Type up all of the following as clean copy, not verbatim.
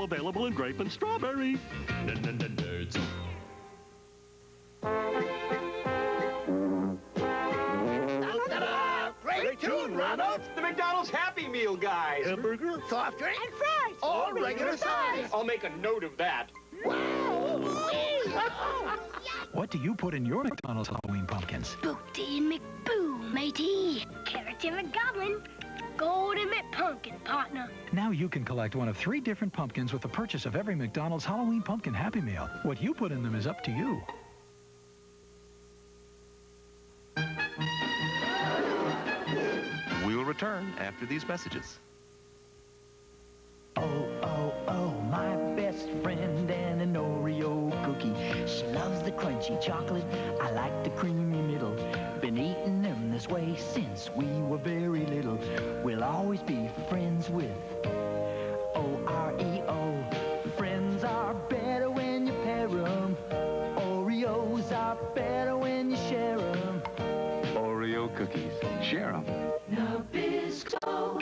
available in grape and strawberry. Nerds. Great tune, Ronald. The McDonald's Happy Meal, guys. Hamburger, soft drink, And fries. all regular size. I'll make a note of that. What do you put in your McDonald's Halloween pumpkins? Boopty and McBoo, matey. Carrot and McGoblin. Golden McPumpkin, partner. Now you can collect one of 3 different pumpkins with the purchase of every McDonald's Halloween Pumpkin Happy Meal. What you put in them is up to you. We'll return after these messages. Oh, oh, oh, my best friend and an Oreo cookie. She loves the crunchy chocolate. I like the creamy middle. Been eating them this way since we were very little. We'll always be friends with O-R-E-O. Friends are better when you pair 'em. Oreos are better when you share 'em. Oreo cookies. Share them. Nabisco.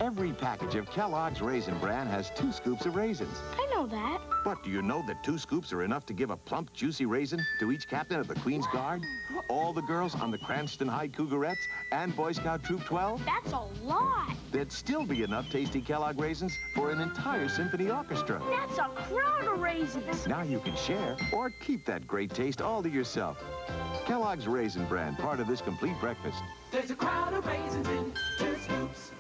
Every package of Kellogg's Raisin Bran has 2 scoops of raisins. I know that. But do you know that 2 scoops are enough to give a plump, juicy raisin to each captain of the Queen's Guard, all the girls on the Cranston High Cougarettes, and Boy Scout Troop 12? That's a lot. There'd still be enough tasty Kellogg raisins for an entire symphony orchestra. That's a crowd of raisins. Now you can share or keep that great taste all to yourself. Kellogg's Raisin Bran, part of this complete breakfast. There's a crowd of raisins in 2 scoops.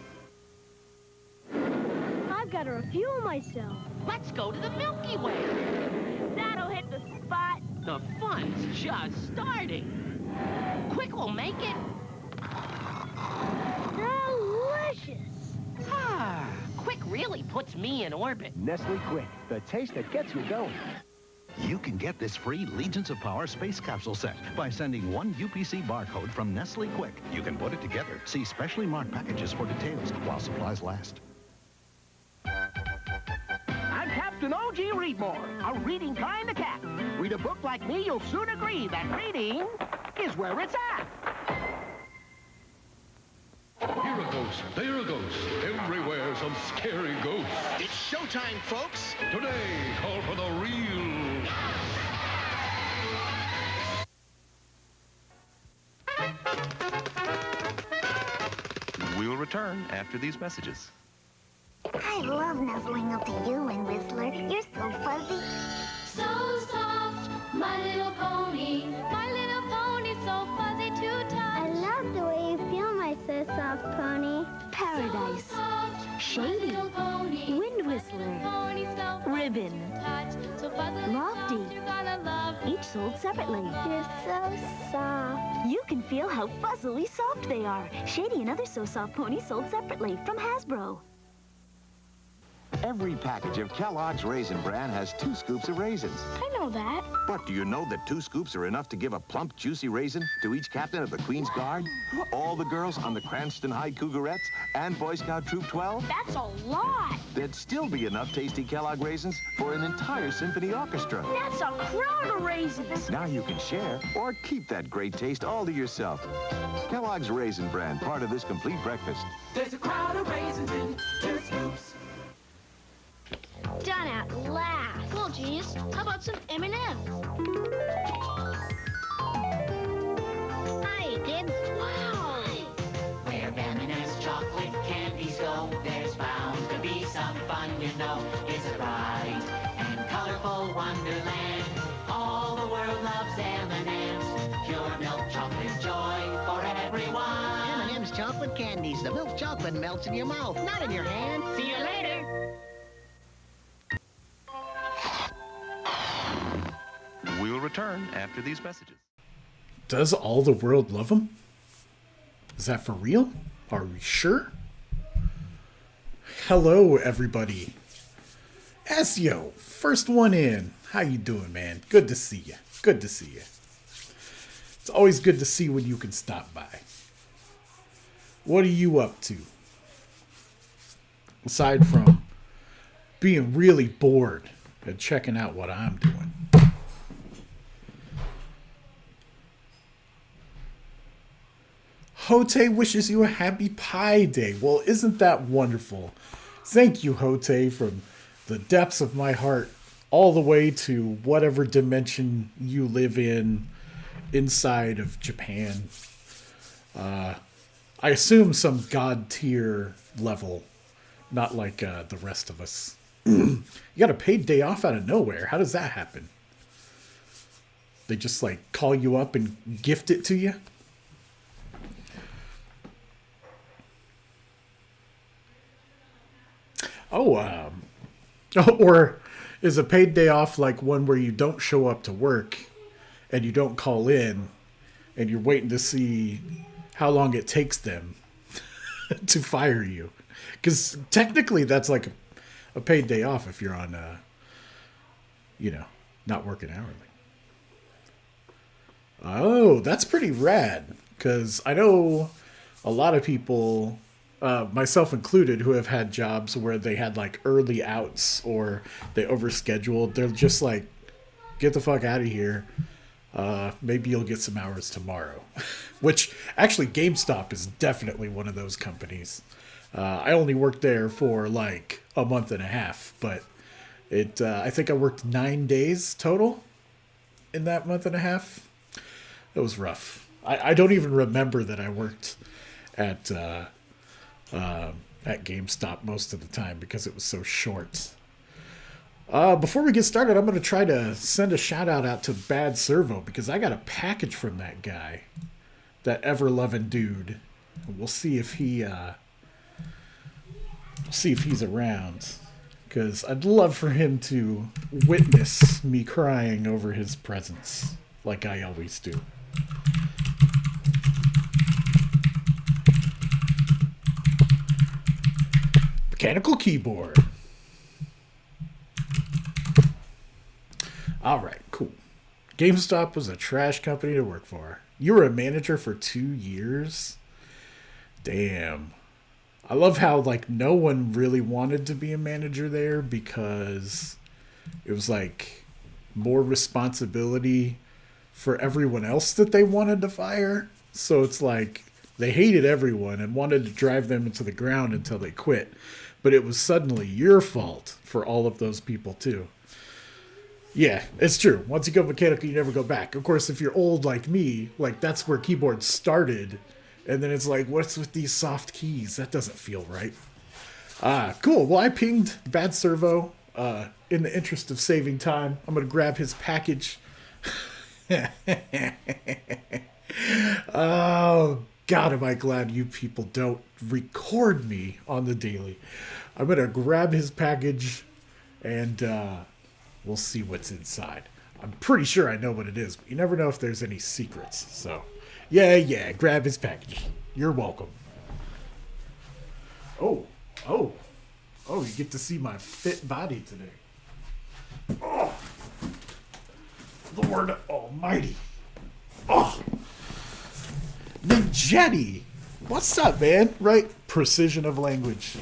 I've got to refuel myself. Let's go to the Milky Way. That'll hit the spot. The fun's just starting. Quick will make it. Delicious. Ah, Quick really puts me in orbit. Nestle Quick, the taste that gets you going. You can get this free Legions of Power space capsule set by sending 1 UPC barcode from Nestle Quick. You can put it together. See specially marked packages for details while supplies last. I'm Captain O.G. Readmore, a reading kind of cat. Read a book like me, you'll soon agree that reading is where it's at. Here a ghost, there a ghost, everywhere some scary ghost. It's showtime, folks. Today, call for the real. We'll return after these messages. I love nuzzling up to you and Whistler. You're so fuzzy. So soft, my little pony. My little pony, so fuzzy to touch. I love the way you feel, my so soft pony. Paradise. So soft, Shady. my little pony. Wind Whistler. Pony, so Ribbon. touch. So fuzzy Lofty. soft, you're gonna love me. Each sold separately. You're so soft. You can feel how fuzzily soft they are. Shady and other So Soft ponies sold separately from Hasbro. Every package of Kellogg's Raisin Bran has 2 scoops of raisins. I know that. But do you know that 2 scoops are enough to give a plump, juicy raisin to each captain of the Queen's Guard, all the girls on the Cranston High Cougarettes, and Boy Scout Troop 12? That's a lot. There'd still be enough tasty Kellogg raisins for an entire symphony orchestra. That's a crowd of raisins. Now you can share or keep that great taste all to yourself. Kellogg's Raisin Bran, part of this complete breakfast. There's a crowd of raisins in 2 scoops. Done at last. Well, genius, how about some M&M's? Hi, kids. Wow. Where M&M's chocolate candies go, there's bound to be some fun, you know. It's a bright and colorful wonderland. All the world loves M&M's. Pure milk chocolate joy for everyone. M&M's chocolate candies. The milk chocolate melts in your mouth, not in your hand. See you later. We'll return after these messages. Does all the world love him? Is that for real? Are we sure? Hello, everybody. Ezio, first one in. How you doing, man? Good to see you. Good to see you. It's always good to see when you can stop by. What are you up to? Aside from being really bored and checking out what I'm doing. Hote wishes you a happy Pi Day. Well, isn't that wonderful? Thank you, Hote, from the depths of my heart all the way to whatever dimension you live in inside of Japan. I assume some god tier level, not like the rest of us. You got a paid day off out of nowhere. How does that happen? They just like call you up and gift it to you? Oh, or is a paid day off like one where you don't show up to work and you don't call in and you're waiting to see how long it takes them to fire you? Because technically that's like a paid day off if you're on, not working hourly. Oh, that's pretty rad. Because I know a lot of people, myself included, who have had jobs where they had like early outs or they overscheduled. They're just like, get the fuck out of here. Maybe you'll get some hours tomorrow. Which actually GameStop is definitely one of those companies. I only worked there for like a month and a half, but I think I worked 9 days total in that month and a half. It was rough. I don't even remember that I worked at GameStop most of the time because it was so short. Before we get started, I'm going to try to send a shout out to Bad Servo because I got a package from that guy, that ever-loving dude. We'll see if he's around, because I'd love for him to witness me crying over his presence like I always do. Mechanical keyboard. All right, cool. GameStop was a trash company to work for. You were a manager for 2 years? Damn. I love how, like, no one really wanted to be a manager there because it was, like, more responsibility for everyone else that they wanted to fire. So it's like they hated everyone and wanted to drive them into the ground until they quit. But it was suddenly your fault for all of those people, too. Yeah, it's true. Once you go mechanical, you never go back. Of course, if you're old like me, like, that's where keyboards started. And then it's like, what's with these soft keys? That doesn't feel right. Cool. Well, I pinged Bad Servo. In the interest of saving time, I'm going to grab his package. Oh, God, am I glad you people don't record me on the daily. I'm going to grab his package and we'll see what's inside. I'm pretty sure I know what it is, but you never know if there's any secrets. So, yeah, grab his package. You're welcome. Oh, you get to see my fit body today. Oh, Lord Almighty. Oh, Ninjetti. What's up, man? Right? Precision of language.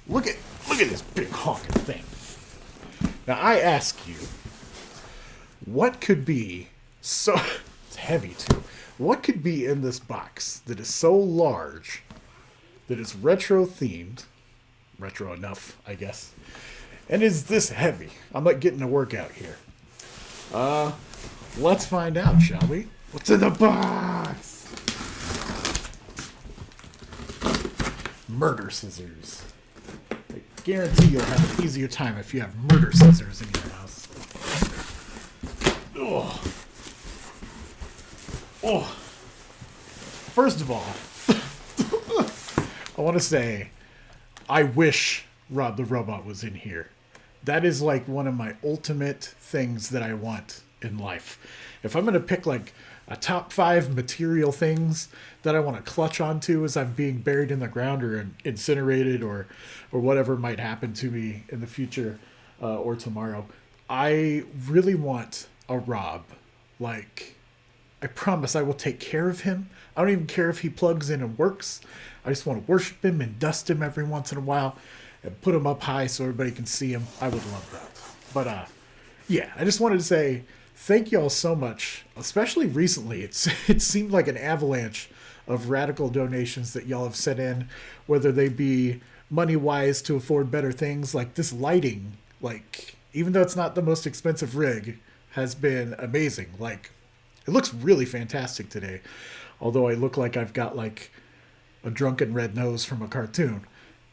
Look at this big honking thing. Now, I ask you, what could be so... It's heavy, too. What could be in this box that is so large, that is retro-themed, retro enough, I guess, and is this heavy? I'm not getting a workout here. Let's find out, shall we? What's in the box? Murder scissors. I guarantee you'll have an easier time if you have murder scissors in your house. Oh. First of all, I want to say, I wish Rod the Robot was in here. That is like one of my ultimate things that I want in life. If I'm going to pick like a top 5 material things that I want to clutch onto as I'm being buried in the ground or incinerated or whatever might happen to me in the future or tomorrow, I really want a Rob. Like, I promise I will take care of him. I don't even care if he plugs in and works. I just want to worship him and dust him every once in a while and put him up high so everybody can see him. I would love that. But, yeah, I just wanted to say thank you all so much, especially recently. It seemed like an avalanche of radical donations that y'all have sent in, whether they be money-wise to afford better things, like this lighting, like, even though it's not the most expensive rig, has been amazing. Like, it looks really fantastic today, although I look like I've got, like, a drunken red nose from a cartoon.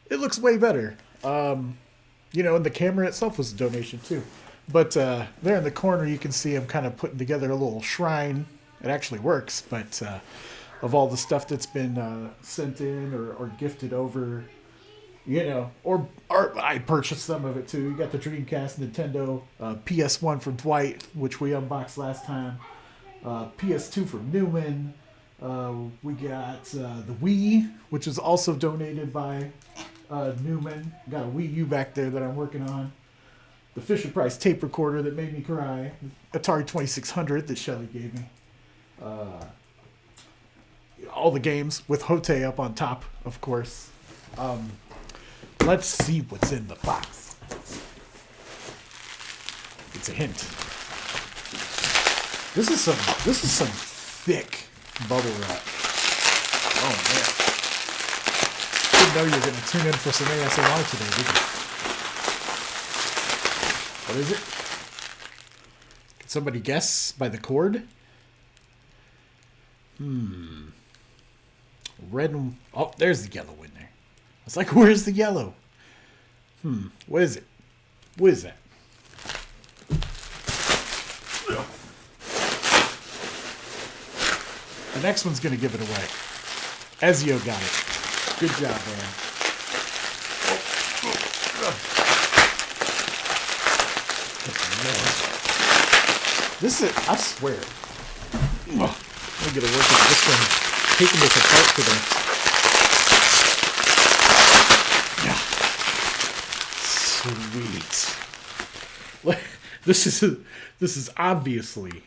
It looks way better. You know, and the camera itself was a donation, too. But there in the corner, you can see I'm kind of putting together a little shrine. It actually works, but of all the stuff that's been sent in or gifted over, you know, or I purchased some of it too. You got the Dreamcast, Nintendo, PS1 from Dwight, which we unboxed last time, PS2 from Newman. We got the Wii, which is also donated by Newman. Got a Wii U back there that I'm working on. The Fisher-Price tape recorder that made me cry. Atari 2600 that Shelly gave me. All the games with Hote up on top, of course. Let's see what's in the box. It's a hint. This is some thick bubble wrap. Oh man! Didn't know you were going to tune in for some ASMR today, did you? What is it? Can somebody guess by the cord? Red and... Oh, there's the yellow in there. I was like, where's the yellow? What is it? What is that? The next one's going to give it away. Ezio got it. Good job, man. This is, I swear. I'm going to get to work with this one. Taking this apart today. Yeah. Sweet. This is obviously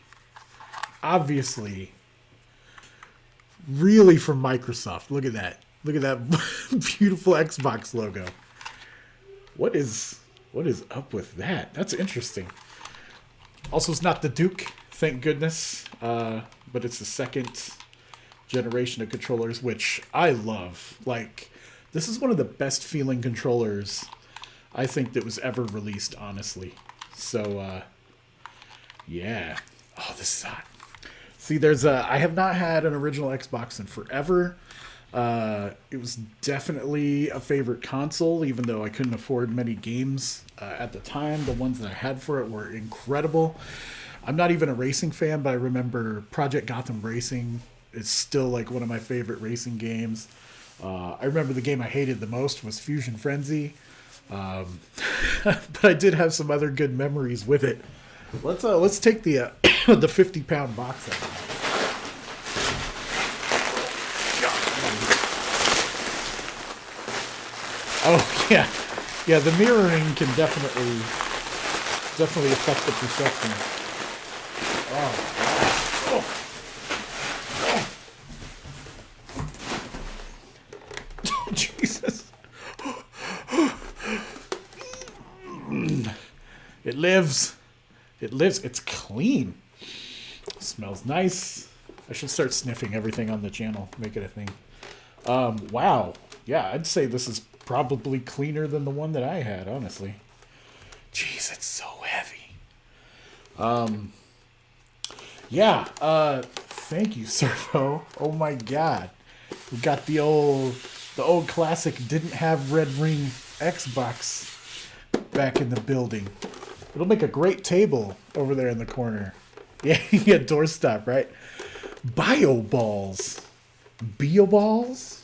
really from Microsoft. Look at that. Look at that beautiful Xbox logo. What is up with that? That's interesting. Also, it's not the Duke, thank goodness. But it's the second generation of controllers, which I love. Like, this is one of the best feeling controllers I think that was ever released, honestly. So, yeah. Oh, this is hot. See, I have not had an original Xbox in forever. It was definitely a favorite console, even though I couldn't afford many games at the time. The ones that I had for it were incredible. I'm not even a racing fan, but I remember Project Gotham Racing is still like one of my favorite racing games. I remember the game I hated the most was Fusion Frenzy. But I did have some other good memories with it. Let's take the the 50-pound box out. Oh yeah, the mirroring can definitely affect the perception. Oh, Jesus. It lives. It's clean. Smells nice. I should start sniffing everything on the channel. Make it a thing. Wow. Yeah, I'd say this is probably cleaner than the one that I had, honestly. Jeez, it's so heavy. Yeah, thank you, Servo. Oh my god. We got the old classic didn't have red ring Xbox back in the building. It'll make a great table over there in the corner. Yeah, yeah, doorstop, right? Bio balls. Bio balls?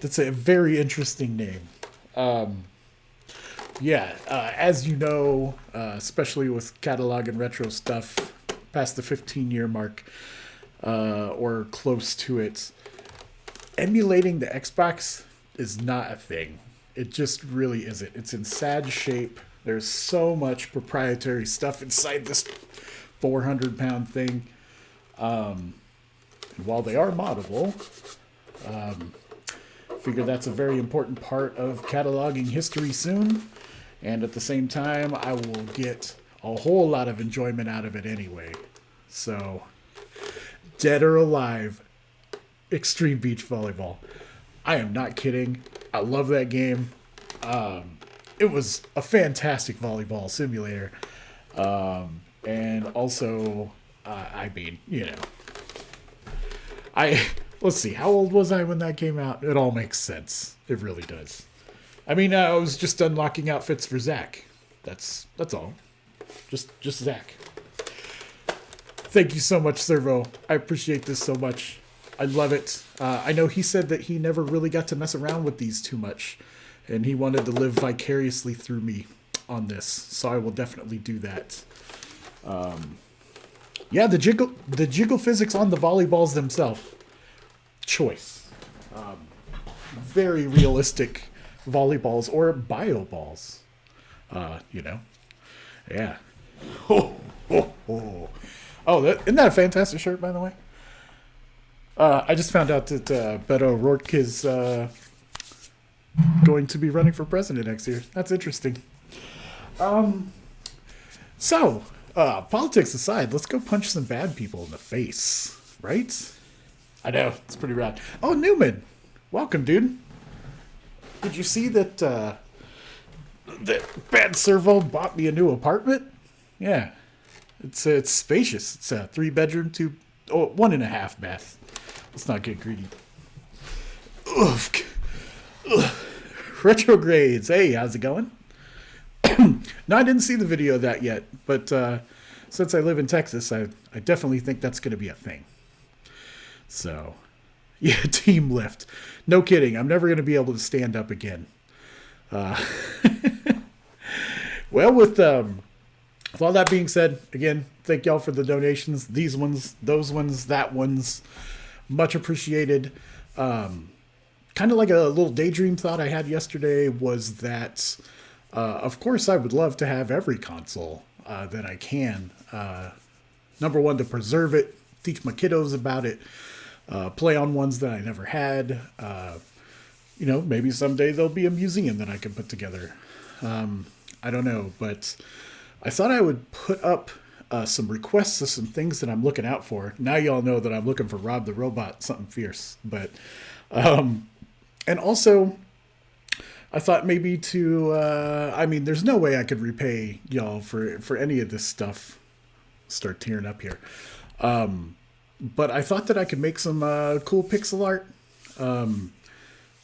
That's a very interesting name. Yeah, as you know, especially with catalog and retro stuff, past the 15-year mark, or close to it, emulating the Xbox is not a thing. It just really isn't. It's in sad shape. There's so much proprietary stuff inside this 400-pound thing. And while they are moddable, figure that's a very important part of cataloging history soon. And at the same time, I will get a whole lot of enjoyment out of it anyway. So, dead or alive, Extreme Beach Volleyball. I am not kidding. I love that game. It was a fantastic volleyball simulator. And also, I mean, you know, let's see, how old was I when that came out? It all makes sense. It really does. I mean, I was just unlocking outfits for Zach. That's all. Just Zach. Thank you so much, Servo. I appreciate this so much. I love it. I know he said that he never really got to mess around with these too much, and he wanted to live vicariously through me on this, so I will definitely do that. Yeah, the jiggle physics on the volleyballs themselves. Choice. Very realistic volleyballs or bio balls. You know. Yeah. Oh, isn't that a fantastic shirt, by the way? I just found out that Beto O'Rourke is going to be running for president next year. That's interesting. So, politics aside, let's go punch some bad people in the face, right? I know, it's pretty rad. Oh, Newman, welcome, dude. Did you see that that Bad Servo bought me a new apartment? Yeah, it's spacious. It's a 3-bedroom, 1.5 bath. Let's not get greedy. Ugh. Retrogrades. Hey, how's it going? No, I didn't see the video of that yet, but since I live in Texas, I definitely think that's going to be a thing. So, yeah, team lift. No kidding. I'm never going to be able to stand up again. Well, with all that being said, again, thank y'all for the donations. These ones, those ones, that ones. Much appreciated. Kind of like a little daydream thought I had yesterday was that, of course, I would love to have every console that I can. Number one, to preserve it, teach my kiddos about it, play on ones that I never had. You know, maybe someday there'll be a museum that I can put together. I don't know, but I thought I would put up some requests of some things that I'm looking out for. Now y'all know that I'm looking for Rob the Robot, something fierce. But, and also, I thought maybe to, I mean, there's no way I could repay y'all for any of this stuff. Start tearing up here. But I thought that I could make some cool pixel art.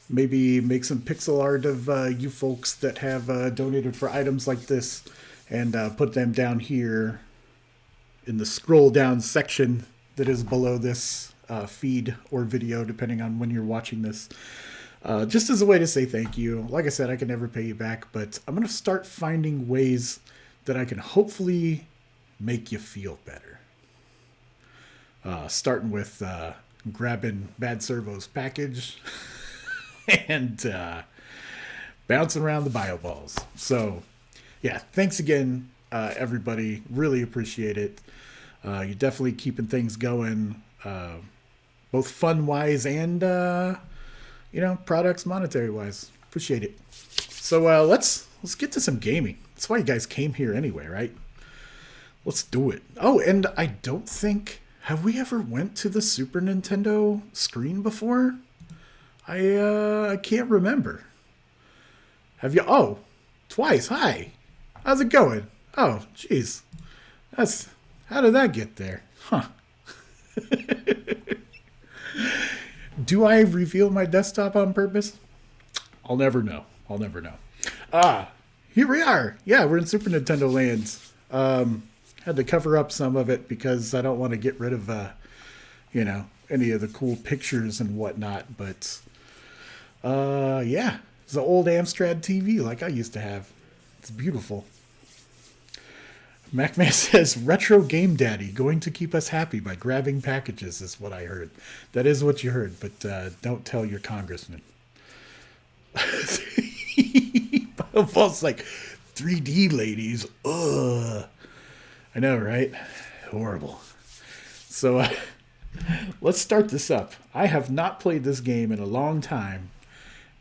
Maybe make some pixel art of you folks that have donated for items like this and put them down here in the scroll down section that is below this feed or video, depending on when you're watching this. Just as a way to say thank you. Like I said, I can never pay you back, but I'm going to start finding ways that I can hopefully make you feel better. Starting with grabbing Bad Servo's package and bouncing around the bio balls. So, yeah, thanks again, everybody. Really appreciate it. You're definitely keeping things going, both fun-wise and, you know, products monetary-wise. Appreciate it. So let's get to some gaming. That's why you guys came here anyway, right? Let's do it. Oh, and I don't think... Have we ever went to the Super Nintendo screen before? I can't remember. Have you? Oh, twice. Hi. How's it going? Oh, jeez. How did that get there? Huh. Do I reveal my desktop on purpose? I'll never know. I'll never know. Here we are. Yeah, we're in Super Nintendo lands. Had to cover up some of it because I don't want to get rid of, you know, any of the cool pictures and whatnot. But, yeah, it's an old Amstrad TV like I used to have. It's beautiful. MacMan says, retro game daddy, going to keep us happy by grabbing packages is what I heard. That is what you heard, but don't tell your congressman. False like 3D ladies. Ugh. I know, right? Horrible. So let's start this up. I have not played this game in a long time,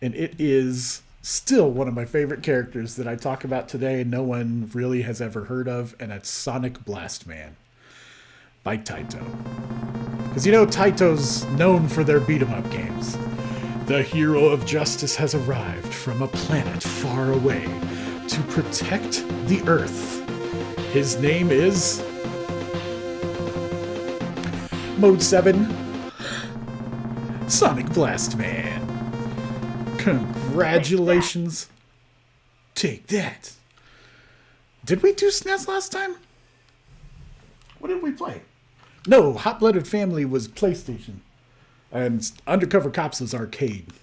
and it is still one of my favorite characters that I talk about today no one really has ever heard of, and that's Sonic Blastman by Taito. Because you know Taito's known for their beat-em-up games. The hero of justice has arrived from a planet far away to protect the Earth. His name is... Mode 7. Sonic Blast Man. Congratulations. Take that. Did we do SNES last time? What did we play? No, Hot Blooded Family was PlayStation. And Undercover Cops was arcade.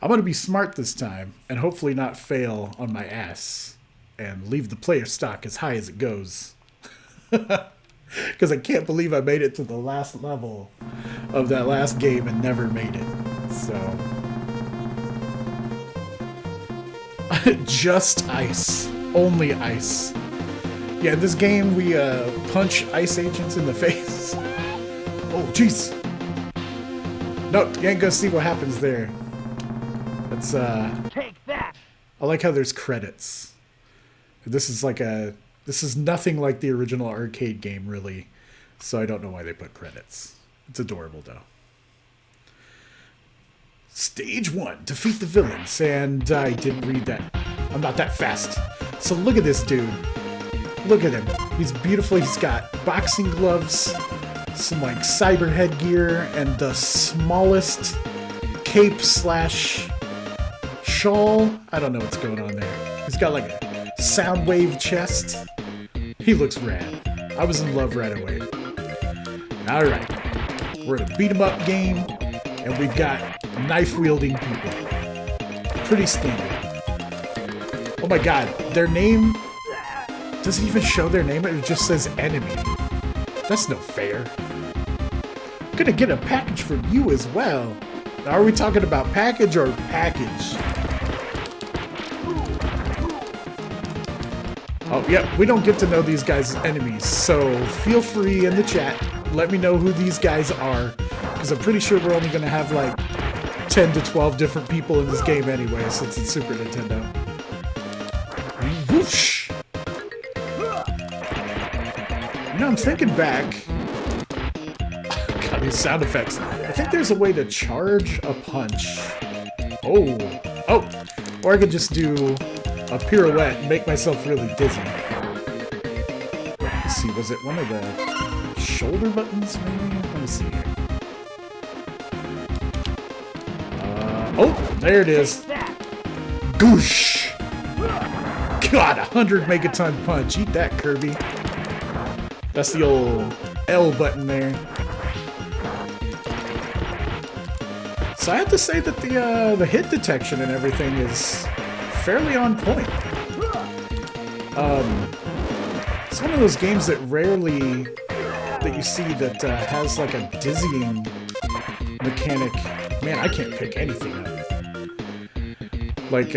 I'm going to be smart this time and hopefully not fail on my ass and leave the player stock as high as it goes. Because I can't believe I made it to the last level of that last game and never made it. So... just ice. Only ice. Yeah, in this game we punch ice agents in the face. Oh, jeez. No, you ain't gonna see what happens there. That's Take that. I like how there's credits. This is like this is nothing like the original arcade game, really. So I don't know why they put credits. It's adorable, though. Stage 1, defeat the villains. And I didn't read that. I'm not that fast. So look at this dude. Look at him. He's beautiful. He's got boxing gloves, some like cyber headgear, and the smallest cape slash shawl. I don't know what's going on there. He's got like a sound wave chest. He looks rad. I was in love right away. Alright. We're in a beat 'em up game, and we've got knife-wielding people. Pretty standard. Oh my god, their name doesn't even show their name, it just says enemy. That's no fair. I'm gonna get a package from you as well. Now, are we talking about package or package? Oh, yeah, we don't get to know these guys as enemies, so feel free in the chat, let me know who these guys are, because I'm pretty sure we're only gonna have like 10 to 12 different people in this game anyway, since it's Super Nintendo. Whoosh! You know, I'm thinking back. God, these sound effects. I think there's a way to charge a punch. Oh. Or I could just do a pirouette and make myself really dizzy. Let's see, was it one of the shoulder buttons, maybe? Let me see here. Oh, there it is. Goosh! God, 100 megaton punch. Eat that, Kirby. That's the old L button there. So I have to say that the hit detection and everything is fairly on point. It's one of those games that rarely that you see that has like a dizzying mechanic. Man, I can't pick anything up. Like,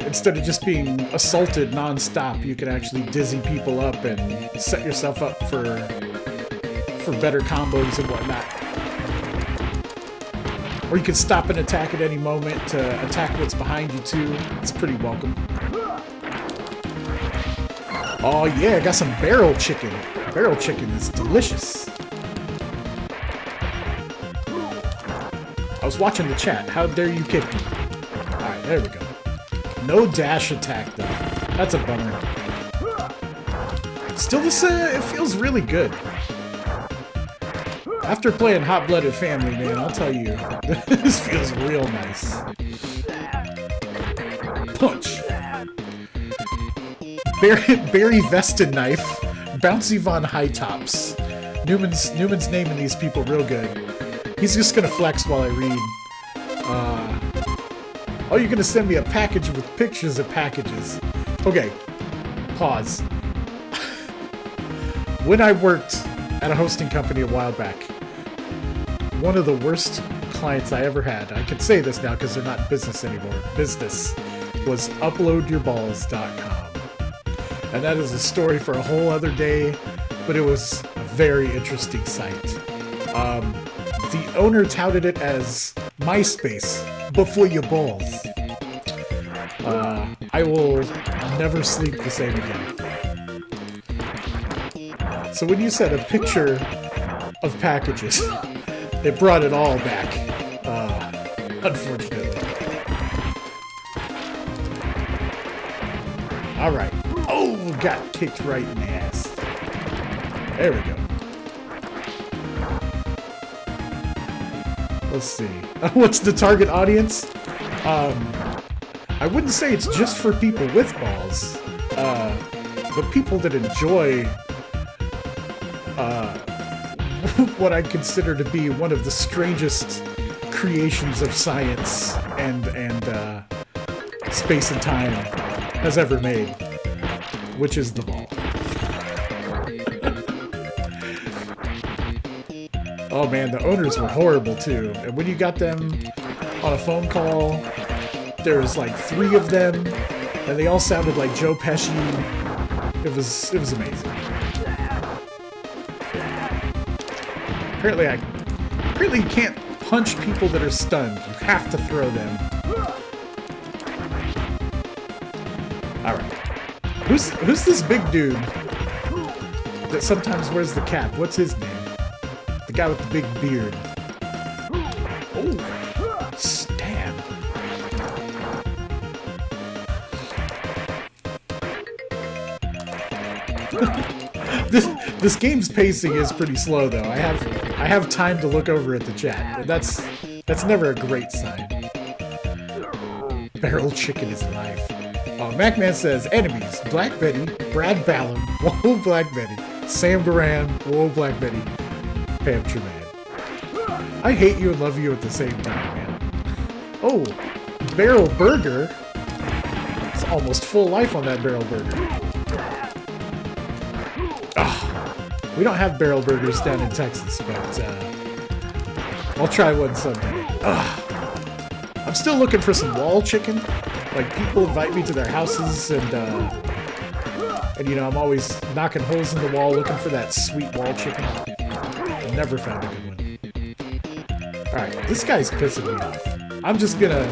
instead of just being assaulted non-stop, you can actually dizzy people up and set yourself up for better combos and whatnot. Or you can stop and attack at any moment to attack what's behind you, too. It's pretty welcome. Oh, yeah, I got some barrel chicken. Barrel chicken is delicious. I was watching the chat. How dare you kick me? Alright, there we go. No dash attack, though. That's a bummer. Still, it feels really good. After playing Hot Blooded Family, man, I'll tell you, this feels real nice. Punch. Barry Vested Knife. Bouncy Von High Tops. Newman's naming these people real good. He's just gonna flex while I read. Oh, you're gonna send me a package with pictures of packages. Okay, pause. When I worked at a hosting company a while back, one of the worst clients I ever had, I can say this now because they're not in business anymore, business, was uploadyourballs.com. And that is a story for a whole other day, but it was a very interesting site. The owner touted it as MySpace, but for your balls. I will never sleep the same again. So when you said a picture of packages. It brought it all back, unfortunately. All right. Oh, got kicked right in the ass. There we go. Let's see. What's the target audience? I wouldn't say it's just for people with balls, but people that enjoy what I consider to be one of the strangest creations of science and space and time has ever made, which is the ball. Oh man, the owners were horrible too. And when you got them on a phone call, there was like 3 of them, and they all sounded like Joe Pesci. It was amazing. Apparently you can't punch people that are stunned. You have to throw them. All right. Who's this big dude that sometimes wears the cap? What's his name? The guy with the big beard. Oh, stab. This game's pacing is pretty slow though. I have time to look over at the chat. That's never a great sign. Barrel chicken is life. Oh, MacMan says enemies: Black Betty, Brad Ballum, whoa Black Betty, Sam Garan, whoa Black Betty, Pam Truman. I hate you and love you at the same time, man. Oh, Barrel Burger. It's almost full life on that Barrel Burger. We don't have barrel burgers down in Texas, but I'll try one someday. I'm still looking for some wall chicken. Like, people invite me to their houses, and you know, I'm always knocking holes in the wall looking for that sweet wall chicken. Never found a good one. Alright, this guy's pissing me off. I'm just gonna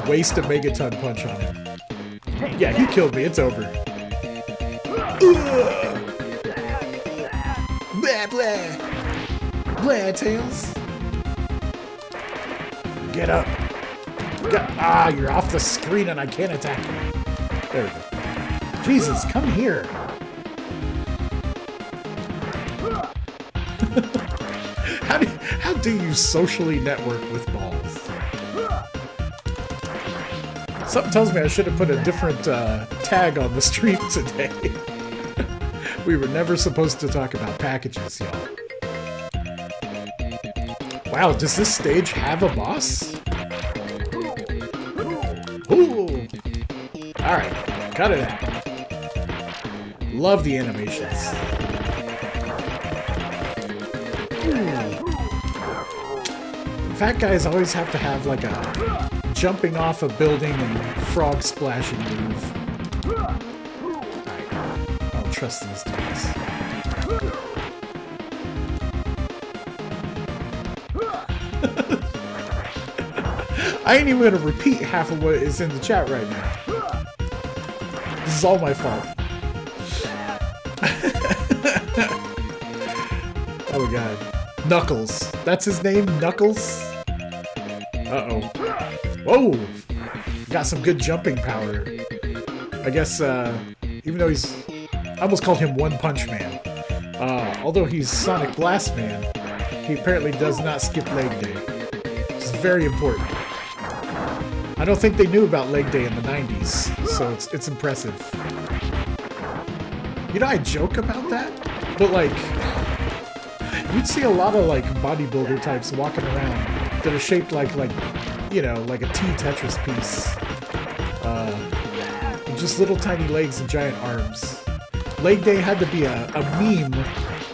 waste a megaton punch on him. Yeah, he killed me. It's over. Blah, blah. Blah, Tails. Get up. You're off the screen and I can't attack you. There we go. Jesus, come here. How do you socially network with balls? Something tells me I should have put a different tag on the stream today. We were never supposed to talk about packages, y'all. Wow, does this stage have a boss? Ooh! Alright, cut it out. Love the animations. Fat guys always have to have like a jumping off a building and frog splashing move. Trust these dudes. I ain't even gonna repeat half of what is in the chat right now. This is all my fault. Oh god. Knuckles. That's his name? Knuckles? Uh-oh. Whoa! Got some good jumping power. I guess, even though he's... I almost called him One Punch Man. Although he's Sonic Blast Man, he apparently does not skip leg day. Which is very important. I don't think they knew about leg day in the 90s, so it's impressive. You know, I joke about that, but like, you'd see a lot of like bodybuilder types walking around that are shaped like you know, like a T Tetris piece. Just little tiny legs and giant arms. Leg day had to be a meme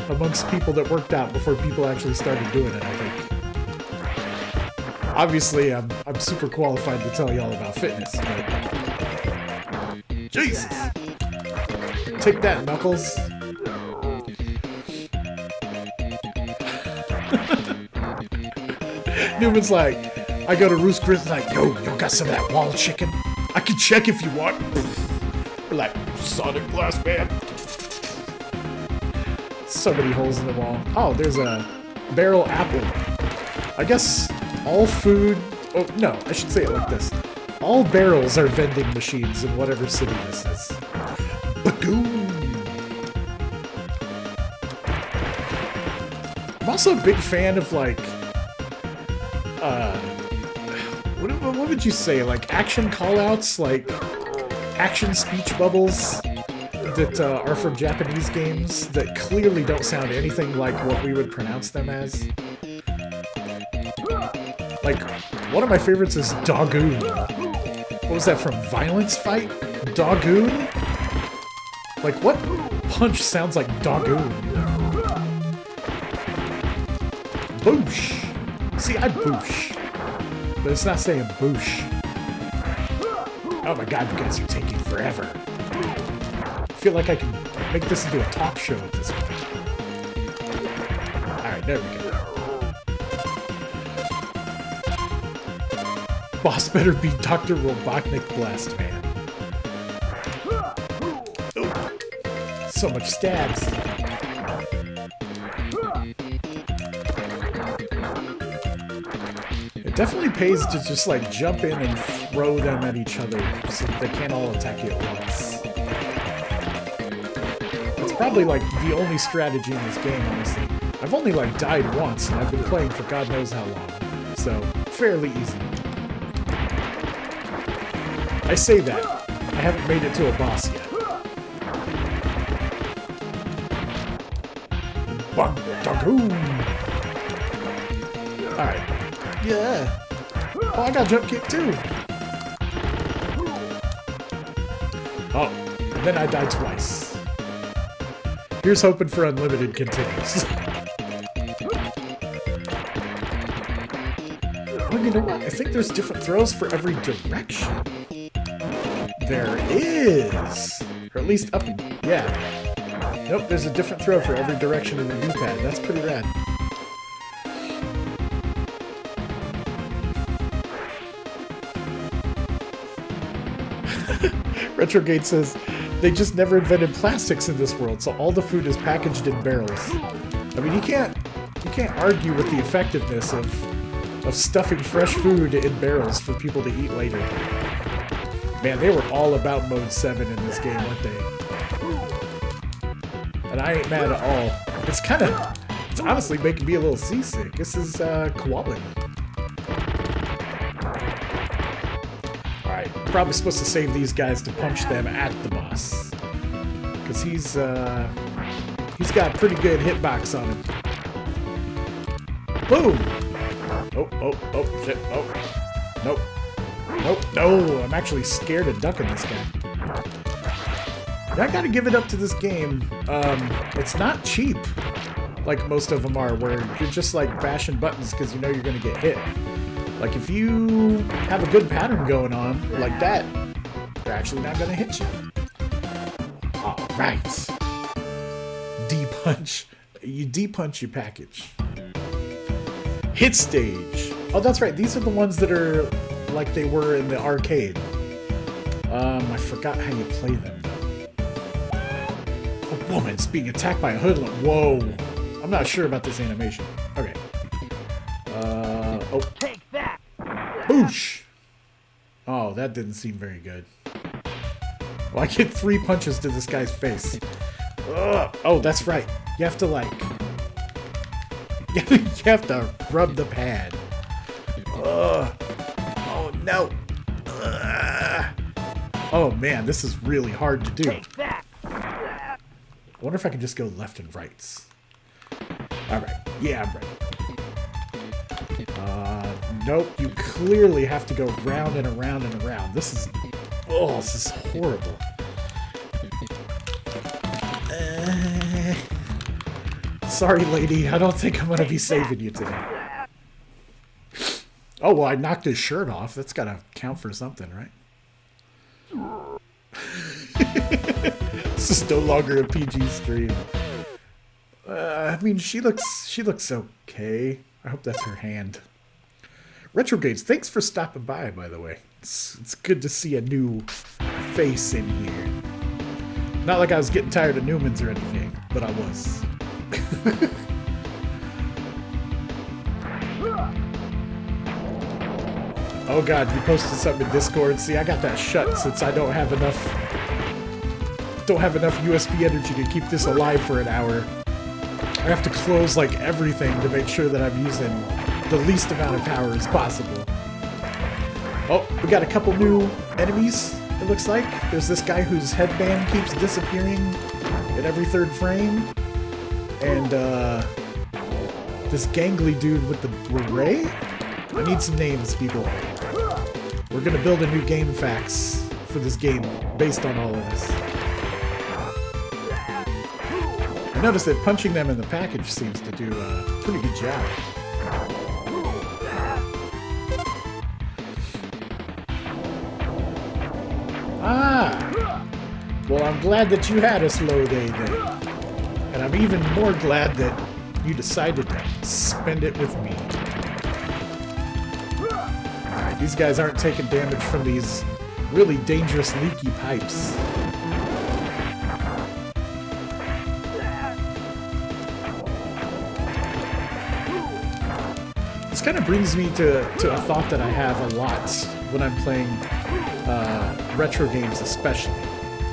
amongst people that worked out before people actually started doing it, I think. Obviously, I'm super qualified to tell y'all about fitness, but... Jesus! Take that, Knuckles. Newman's like, I go to Roost Chris like, yo, got some of that wall chicken? I can check if you want. We're like, Sonic Blast Man. So many holes in the wall. Oh, there's a barrel apple. I guess all food... Oh, no, I should say it like this. All barrels are vending machines in whatever city this is. Bagoon! I'm also a big fan of, like... what would you say? Like, action callouts? Like, action speech bubbles that are from Japanese games that clearly don't sound anything like what we would pronounce them as. Like, one of my favorites is Dogoon. What was that from? Violence Fight? Dogoon? Like, what punch sounds like Dogoon? Boosh! See, I boosh. But it's not saying boosh. Oh my god, you guys are taking forever. I feel like I can make this into a talk show at this point. Alright, there we go. Boss better be Dr. Robotnik Blast Man. Ooh. So much stabs. It definitely pays to just like jump in and throw them at each other so that they can't all attack you at once. It's probably like the only strategy in this game, honestly. I've only like died once and I've been playing for God knows how long. So, fairly easy. I say that. I haven't made it to a boss yet. Bug-dagoon! Alright. Yeah! Oh, I got jump kick too! Oh, and then I died twice. Here's hoping for unlimited continues. Oh, you know what? I think there's different throws for every direction. There is! Or at least up... Yeah. Nope, there's a different throw for every direction in the D-pad. That's pretty rad. Retrogate says, they just never invented plastics in this world, so all the food is packaged in barrels. I mean, you can't argue with the effectiveness of stuffing fresh food in barrels for people to eat later. Man, they were all about Mode 7 in this game, weren't they? And I ain't mad at all. It's honestly making me a little seasick. This is, quality. Alright, probably supposed to save these guys to punch them at the boss. Because he's got pretty good hitbox on him. Boom! Oh, shit, oh. Nope. Nope, no, I'm actually scared of ducking this guy. I gotta give it up to this game. It's not cheap, like most of them are, where you're just like bashing buttons because you know you're gonna get hit. Like if you have a good pattern going on like that, they're actually not gonna hit you. Alright. D-punch. You D-punch your package. Hit stage. Oh, that's right, these are the ones that are like they were in the arcade. I forgot how you play them. A woman's being attacked by a hoodlum. Whoa. I'm not sure about this animation. Okay. Oh. Take that! Boosh! Oh, that didn't seem very good. Well, I get 3 punches to this guy's face. Ugh. Oh, that's right. You have to, like... you have to rub the pad. Ugh. Oh, no. Ugh. Oh, man, this is really hard to do. Take that! I wonder if I can just go left and rights. Alright. Yeah, I'm ready. Nope. You clearly have to go round and around and around. This is... Oh, this is horrible. Sorry, lady. I don't think I'm going to be saving you today. Oh, well, I knocked his shirt off. That's got to count for something, right? This is no longer a PG stream. I mean, she looks okay. I hope that's her hand. Retrogrades, thanks for stopping by the way. It's good to see a new face in here. Not like I was getting tired of Newmans or anything, but I was. Oh god, you posted something in Discord. See, I got that shut since I don't have enough USB energy to keep this alive for an hour. I have to close like everything to make sure that I'm using the least amount of power as possible. Oh, we got a couple new enemies, it looks like. There's this guy whose headband keeps disappearing in every third frame. And this gangly dude with the beret? I need some names, people. We're gonna build a new game facts for this game based on all of this. I noticed that punching them in the package seems to do a pretty good job. Ah! Well, I'm glad that you had a slow day then. And I'm even more glad that you decided to spend it with me. Alright, these guys aren't taking damage from these really dangerous leaky pipes. This kind of brings me to a thought that I have a lot when I'm playing retro games especially.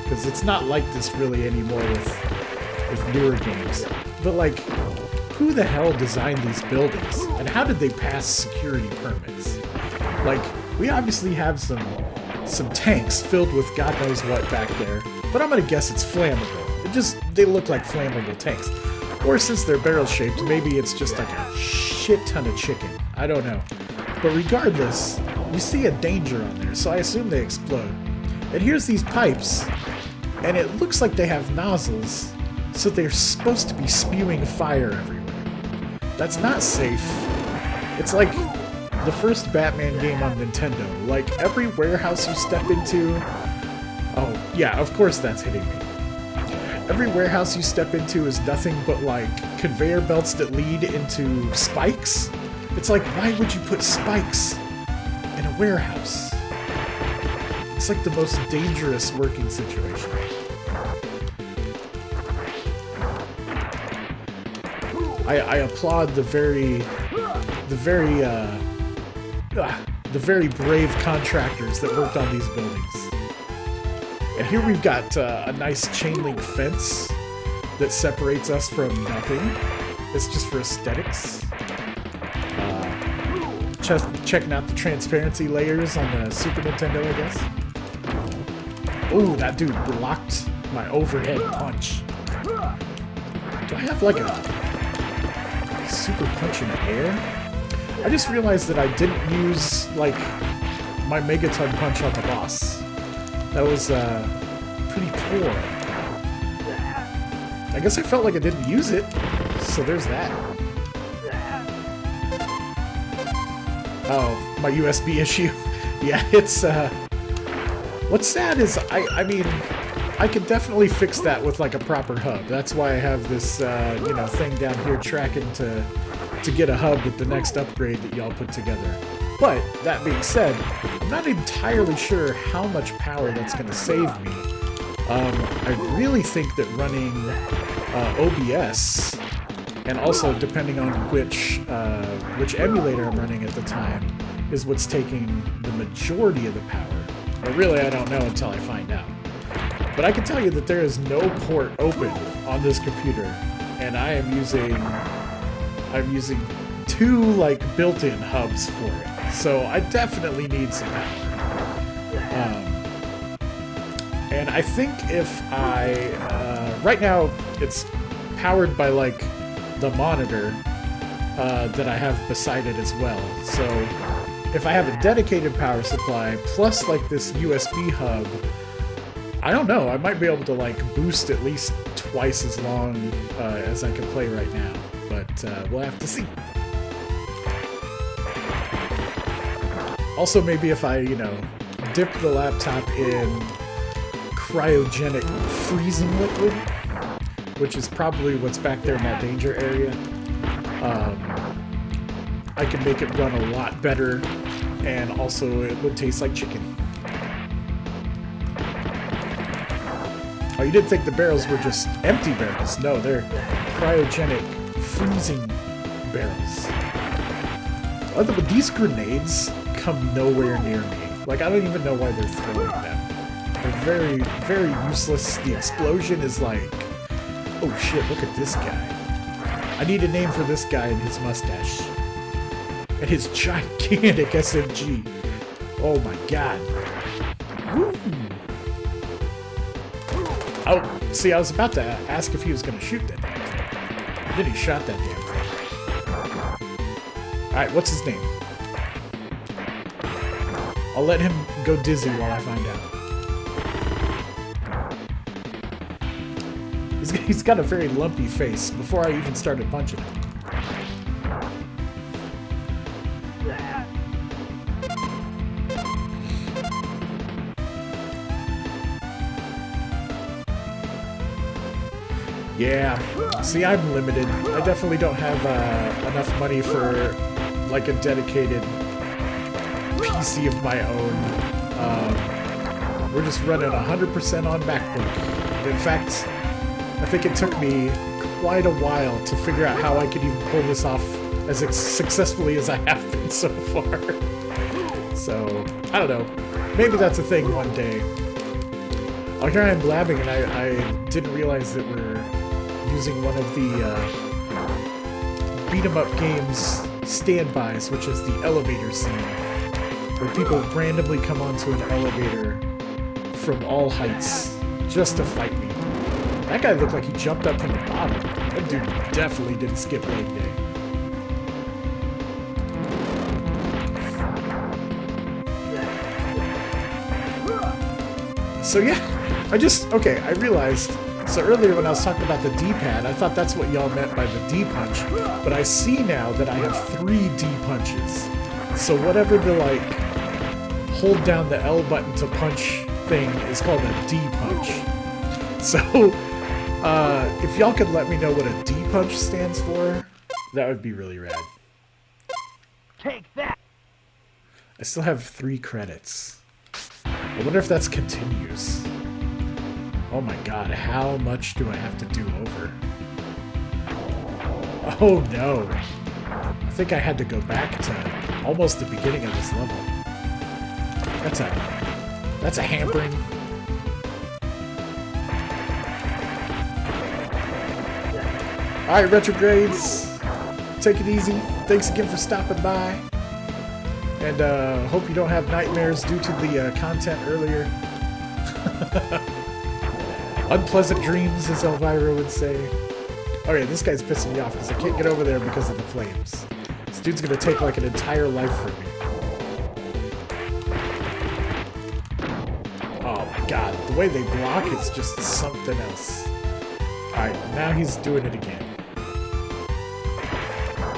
Because it's not like this really anymore with newer games. But like, who the hell designed these buildings? And how did they pass security permits? Like, we obviously have some tanks filled with God knows what back there. But I'm gonna guess it's flammable. They look like flammable tanks. Or since they're barrel-shaped, maybe it's just like a shit ton of chicken. I don't know. But regardless, you see a danger on there, so I assume they explode. And here's these pipes, and it looks like they have nozzles, so they're supposed to be spewing fire everywhere. That's not safe. It's like the first Batman game on Nintendo. Like, every warehouse you step into... Oh, yeah, of course that's hitting me. Every warehouse you step into is nothing but, like, conveyor belts that lead into spikes. It's like, why would you put spikes in a warehouse? It's like the most dangerous working situation. I applaud the very brave contractors that worked on these buildings. And here we've got a nice chain link fence that separates us from nothing. It's just for aesthetics. Checking out the transparency layers on the Super Nintendo, I guess. Ooh, that dude blocked my overhead punch. Do I have like a super punch in the air? I just realized that I didn't use like my Megaton punch on the boss. That was pretty poor. I guess I felt like I didn't use it, so there's that. Oh, my USB issue. Yeah, it's what's sad is I mean, I could definitely fix that with like a proper hub. That's why I have this you know, thing down here tracking to get a hub with the next upgrade that y'all put together. But that being said, I'm not entirely sure how much power that's going to save me. I really think that running OBS, and also depending on which emulator I'm running at the time, is what's taking the majority of the power. But really, I don't know until I find out. But I can tell you that there is no port open on this computer, and I'm using two like built-in hubs for it. So I definitely need some power. And I think if I... right now, it's powered by, like, the monitor that I have beside it as well. So if I have a dedicated power supply, plus, like, this USB hub, I don't know, I might be able to, like, boost at least twice as long as I can play right now. But we'll have to see. Also, maybe if I, you know, dip the laptop in cryogenic freezing liquid, which is probably what's back there in that danger area, I can make it run a lot better, and also it would taste like chicken. Oh, you didn't think the barrels were just empty barrels. No, they're cryogenic freezing barrels. Other than these grenades come nowhere near me. Like, I don't even know why they're throwing them. They're very, very useless. The explosion is like, oh shit, look at this guy. I need a name for this guy and his mustache. And his gigantic SMG. Oh my god. Woo. Oh, see, I was about to ask if he was going to shoot that damn thing. Then he shot that damn thing. Alright, what's his name? I'll let him go dizzy while I find out. He's got a very lumpy face before I even started punching him. Yeah, see, I'm limited. I definitely don't have enough money for, like, a dedicated PC of my own. We're just running 100% on MacBook. In fact, I think it took me quite a while to figure out how I could even pull this off as successfully as I have been so far. So, I don't know. Maybe that's a thing one day. Oh, here I am blabbing, and I didn't realize that we're using one of the beat-em-up games standbys, which is the elevator scene, where people randomly come onto an elevator from all heights just to fight me. That guy looked like he jumped up from the bottom. That dude definitely didn't skip leg day. So yeah, I realized. So earlier when I was talking about the D-pad, I thought that's what y'all meant by the D-punch, but I see now that I have 3 D-punches. So whatever the, like, hold down the L button to punch thing is called a D-punch. So, if y'all could let me know what a D-punch stands for, that would be really rad. Take that! I still have 3 credits. I wonder if that's continues. Oh my god, how much do I have to do over? Oh no. I think I had to go back to almost the beginning of this level. That's a hampering. Alright, retrogrades. Take it easy. Thanks again for stopping by. And hope you don't have nightmares due to the content earlier. Unpleasant dreams, as Elvira would say. Oh yeah, this guy's pissing me off because I can't get over there because of the flames. This dude's gonna take like an entire life from me. Oh my god, the way they block is just something else. Alright, now he's doing it again.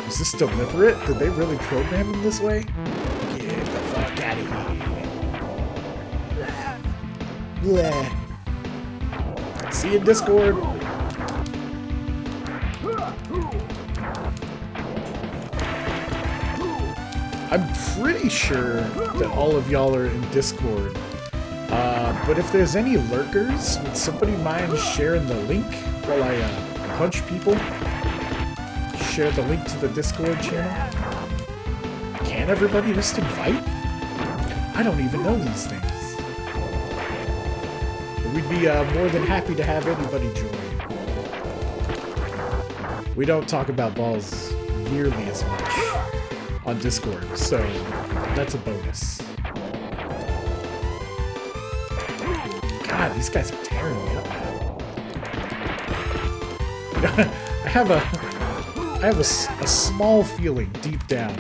Is this deliberate? Did they really program him this way? Get the fuck out of here. Bleh. See you in Discord. I'm pretty sure that all of y'all are in Discord. But if there's any lurkers, would somebody mind sharing the link while I punch people? Share the link to the Discord channel? Can everybody just invite? I don't even know these things. We'd be more than happy to have anybody join. We don't talk about balls nearly as much on Discord, so that's a bonus. God, these guys are tearing me up, man. I have a small feeling deep down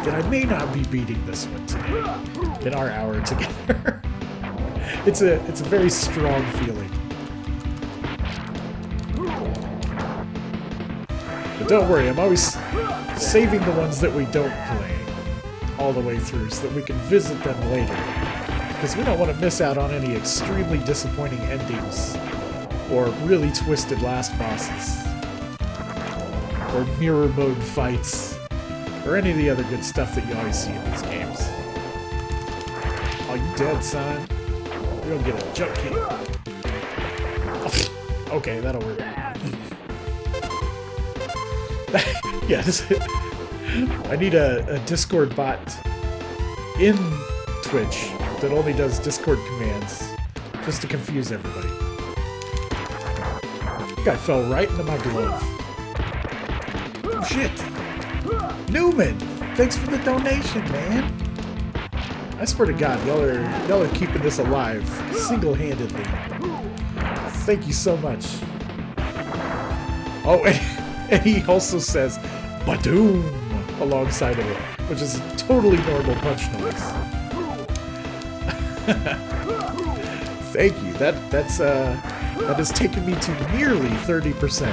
that I may not be beating this one today in our hour together. It's a very strong feeling. But don't worry, I'm always saving the ones that we don't play all the way through so that we can visit them later. Because we don't want to miss out on any extremely disappointing endings or really twisted last bosses or mirror mode fights or any of the other good stuff that you always see in these games. Oh, you dead, son? You don't get a jump kick. Okay, that'll work. Yeah, I need a Discord bot in Twitch that only does Discord commands, just to confuse everybody. That guy fell right into my glove. Oh shit! Newman! Thanks for the donation, man! I swear to God, y'all are keeping this alive, single-handedly. Thank you so much. Oh, and he also says, "Badoom!" alongside of it, which is a totally normal punch noise. Thank you. That has taken me to nearly 30%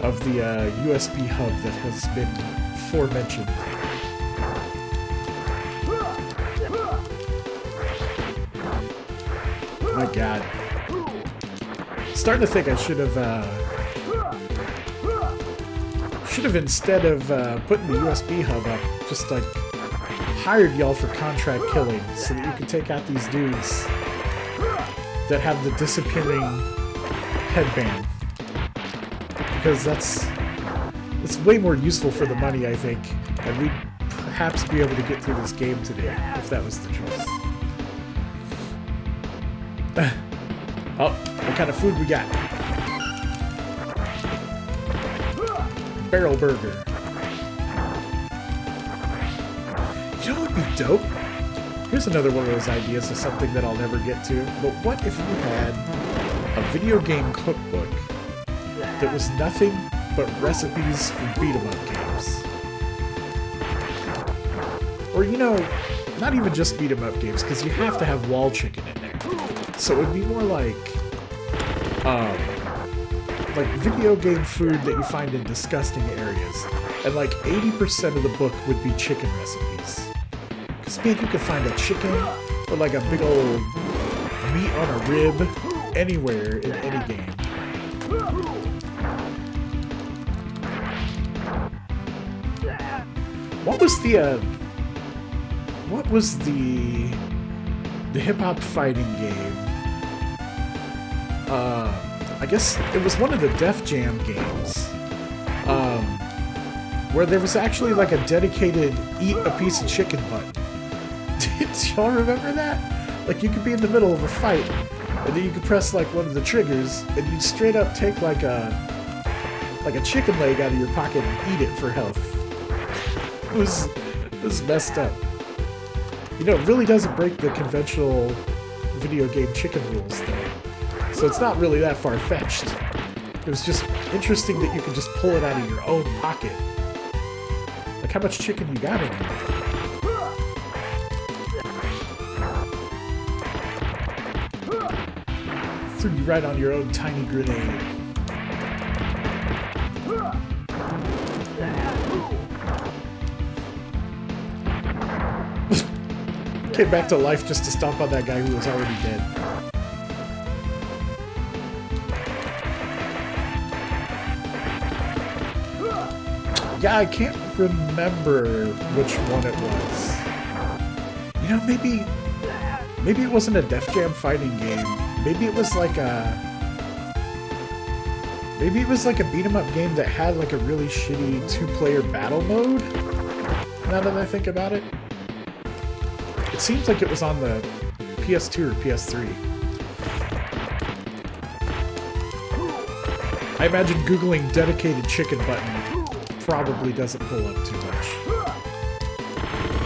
of the USB hub that has been aforementioned. My God. Starting to think I should have instead of putting the USB hub up, just like hired y'all for contract killing so that you can take out these dudes that have the disappearing headband. Because that's way more useful for the money, I think, and we'd perhaps be able to get through this game today if that was the choice. Oh, what kind of food we got? Barrel burger. You know what would be dope? Here's another one of those ideas of something that I'll never get to. But what if you had a video game cookbook that was nothing but recipes for beat-em-up games? Or, you know, not even just beat-em-up games, because you have to have wall chicken in there. So it would be more like video game food that you find in disgusting areas. And like 80% of the book would be chicken recipes. Because man, you could find a chicken or like a big old meat on a rib anywhere in any game. What was the hip-hop fighting game? I guess it was one of the Def Jam games, where there was actually like a dedicated eat a piece of chicken button. Did y'all remember that? Like you could be in the middle of a fight, and then you could press like one of the triggers, and you'd straight up take like a chicken leg out of your pocket and eat it for health. It was messed up. You know, it really doesn't break the conventional video game chicken rules, though. So it's not really that far-fetched. It was just interesting that you could just pull it out of your own pocket. Like, how much chicken you got in there? Threw you right on your own tiny grenade. Came back to life just to stomp on that guy who was already dead. Yeah, I can't remember which one it was. You know, maybe it wasn't a Def Jam fighting game. Maybe it was like a beat 'em up game that had like a really shitty 2-player battle mode. Now that I think about it. It seems like it was on the PS2 or PS3. I imagine Googling dedicated chicken button probably doesn't pull up too much.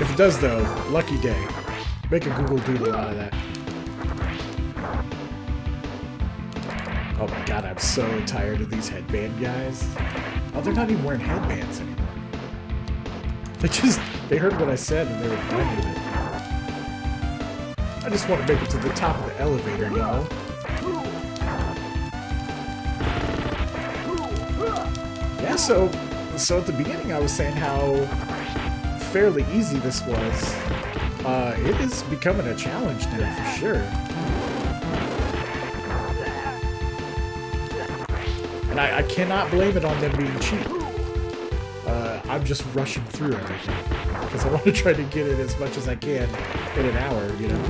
If it does though, lucky day. Make a Google Doodle out of that. Oh my god, I'm so tired of these headband guys. Oh, they're not even wearing headbands anymore. They heard what I said and they were done with it. I just want to make it to the top of the elevator, y'all. Yeah, so at the beginning I was saying how fairly easy this was. It is becoming a challenge now for sure. And I cannot blame it on them being cheap. I'm just rushing through everything. Because I want to try to get it as much as I can in an hour, you know?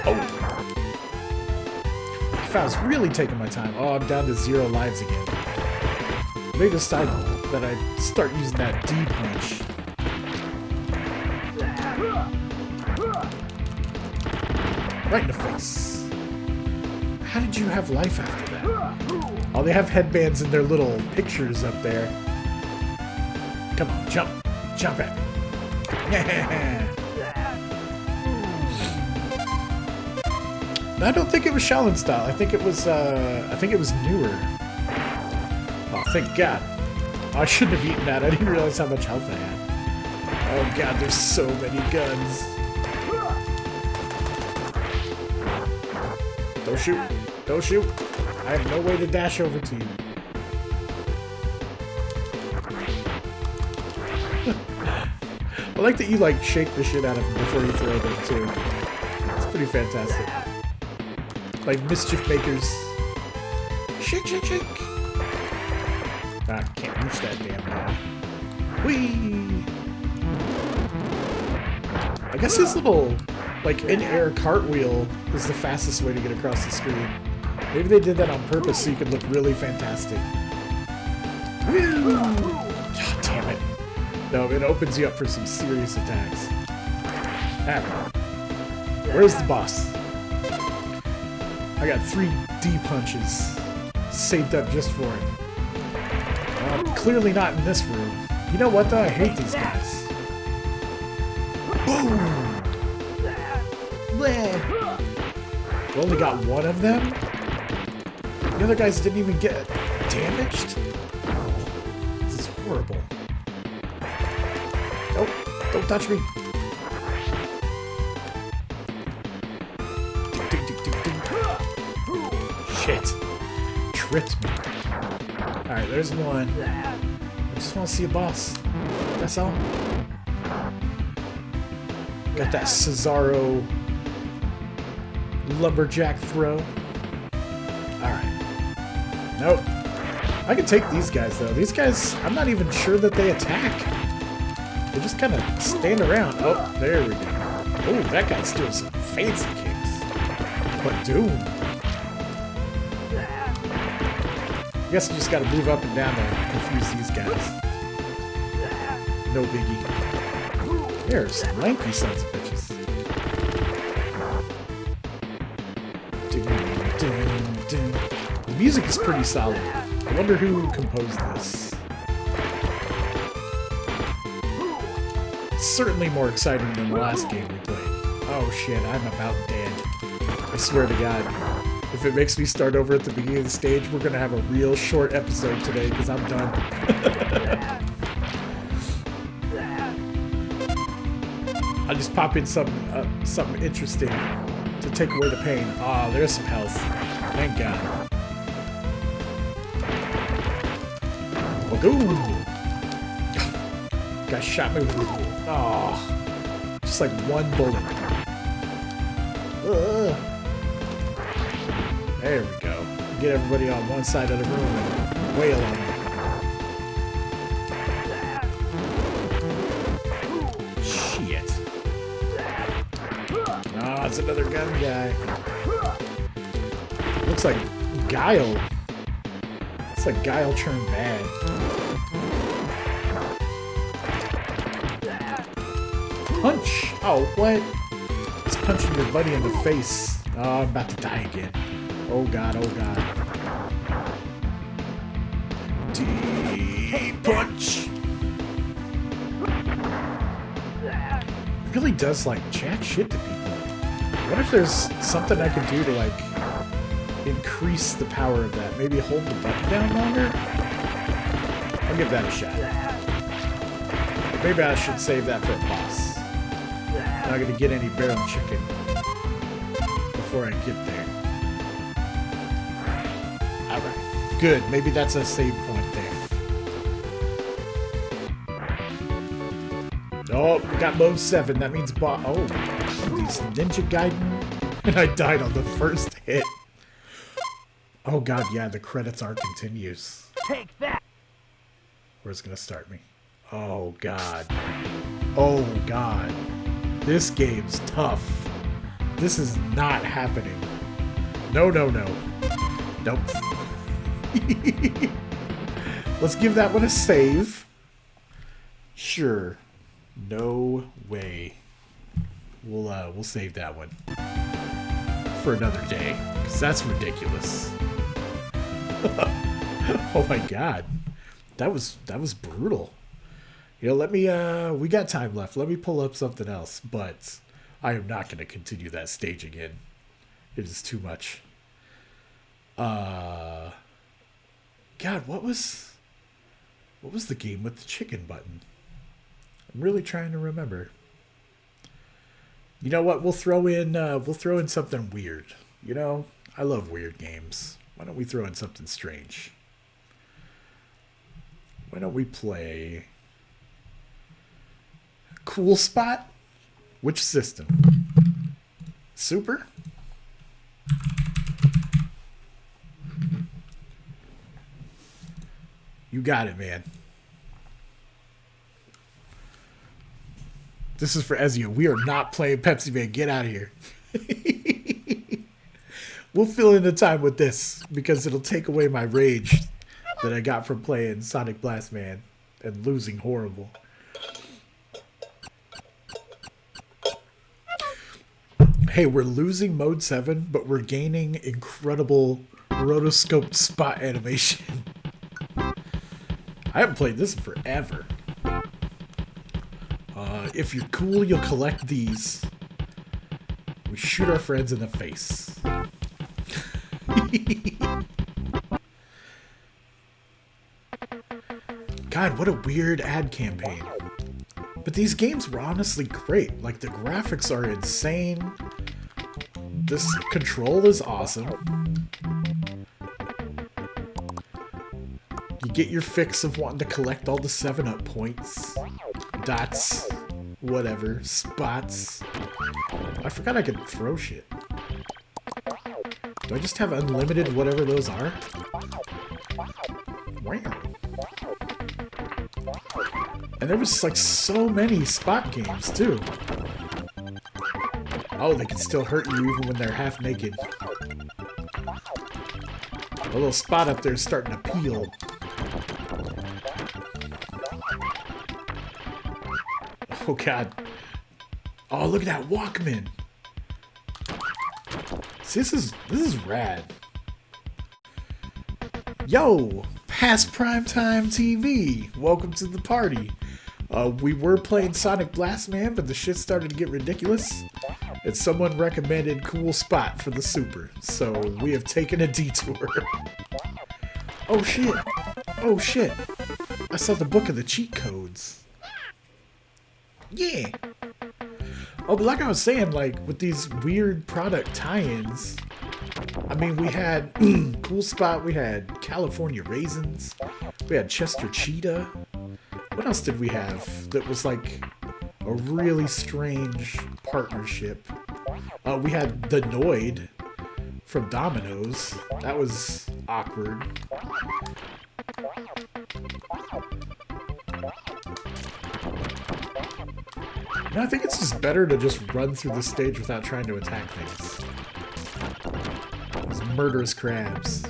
Oh. if I was really taking my time. Oh, I'm down to 0 lives again. Maybe this time that I start using that D punch. Right in the face. How did you have life after that? Oh, they have headbands in their little pictures up there. Come on, jump. Jump at me. I don't think it was Shaolin style. I think it was newer. Oh, thank God. Oh, I shouldn't have eaten that. I didn't realize how much health I had. Oh God, there's so many guns. Don't shoot. Don't shoot. I have no way to dash over to you. I like that you like shake the shit out of them before you throw them too. It's pretty fantastic. Like mischief makers. Shake, shake, shake. Ah, I can't reach that damn guy. Whee! I guess his little, like, in-air cartwheel is the fastest way to get across the screen. Maybe they did that on purpose so you could look really fantastic. Woo! God damn it. No, it opens you up for some serious attacks. Alright. Where's the boss? I got 3 D punches saved up just for it. Clearly not in this room. You know what though? I hate these guys. Boom! We only got 1 of them? The other guys didn't even get damaged? This is horrible. Nope, don't touch me. Shit. Tripped me. Alright, there's 1. I just want to see a boss. That's all. Got that Cesaro lumberjack throw. Alright. Nope. I can take these guys, though. These guys, I'm not even sure that they attack. They just kind of stand around. Oh, there we go. Oh, that guy's doing some fancy kicks. But Doom. I guess you just gotta move up and down there and confuse these guys. No biggie. There's some lanky sons of bitches. The music is pretty solid. I wonder who composed this. It's certainly more exciting than the last game we played. Oh shit, I'm about dead. I swear to God. If it makes me start over at the beginning of the stage, we're gonna have a real short episode today, because I'm done. I'll just pop in something interesting to take away the pain. Ah, oh, there's some health. Thank God. Boom! Guy shot me with oh, just like 1 bullet. There we go. Get everybody on one side of the room and wail on them. Shit. Oh, it's another gun guy. Looks like Guile. It's like Guile turned bad. Punch! Oh, what? It's punching your buddy in the face. Oh, I'm about to die again. Oh god, oh god. D-punch! It really does, like, jack shit to people. What if there's something I can do to, like, increase the power of that? Maybe hold the button down longer? I'll give that a shot. Maybe I should save that for a boss. I'm not gonna get any barrel chicken before I get there. Alright. Good. Maybe that's a save point there. Oh, we got low 7. That means boss. Oh, these Ninja Gaiden. And I died on the first hit. Oh god, yeah, the credits are continues. Take that! Where's it gonna start me? Oh god. Oh god. This game's tough. This is not happening. No, no, no. Nope. Let's give that one a save. Sure. No way. We'll save that one for another day, because that's ridiculous. Oh my god. That was brutal. You know, let me we got time left. Let me pull up something else, but I am not going to continue that stage again. It is too much. God, what was the game with the chicken button? I'm really trying to remember. You know what? We'll throw in something weird. You know, I love weird games. Why don't we throw in something strange? Why don't we play Cool Spot? Which system? Super? You got it, man. This is for Ezio. We are not playing Pepsi Man. Get out of here. We'll fill in the time with this because it'll take away my rage that I got from playing Sonic Blast Man and losing horrible. Hey, we're losing Mode 7, but we're gaining incredible rotoscoped spot animation. I haven't played this in forever. If you're cool, you'll collect these. We shoot our friends in the face. God, what a weird ad campaign. But these games were honestly great. Like, the graphics are insane. This control is awesome. You get your fix of wanting to collect all the 7-up points. Dots. Whatever. Spots. I forgot I could throw shit. Do I just have unlimited whatever those are? Wow. And there was like so many spot games too. Oh, they can still hurt you even when they're half naked. A little spot up there is starting to peel. Oh god. Oh, look at that Walkman. See, this is rad. Yo, past primetime TV. Welcome to the party. We were playing Sonic Blast Man, but the shit started to get ridiculous. And someone recommended Cool Spot for the Super. So we have taken a detour. Oh shit. Oh shit. I saw the book of the cheat codes. Yeah. Oh, but like I was saying, like, with these weird product tie-ins, I mean, we had Cool Spot, we had California Raisins, we had Chester Cheetah. What else did we have that was, like, a really strange partnership? We had The Noid from Domino's. That was awkward. No, I think it's just better to just run through the stage without trying to attack things. Those murderous crabs.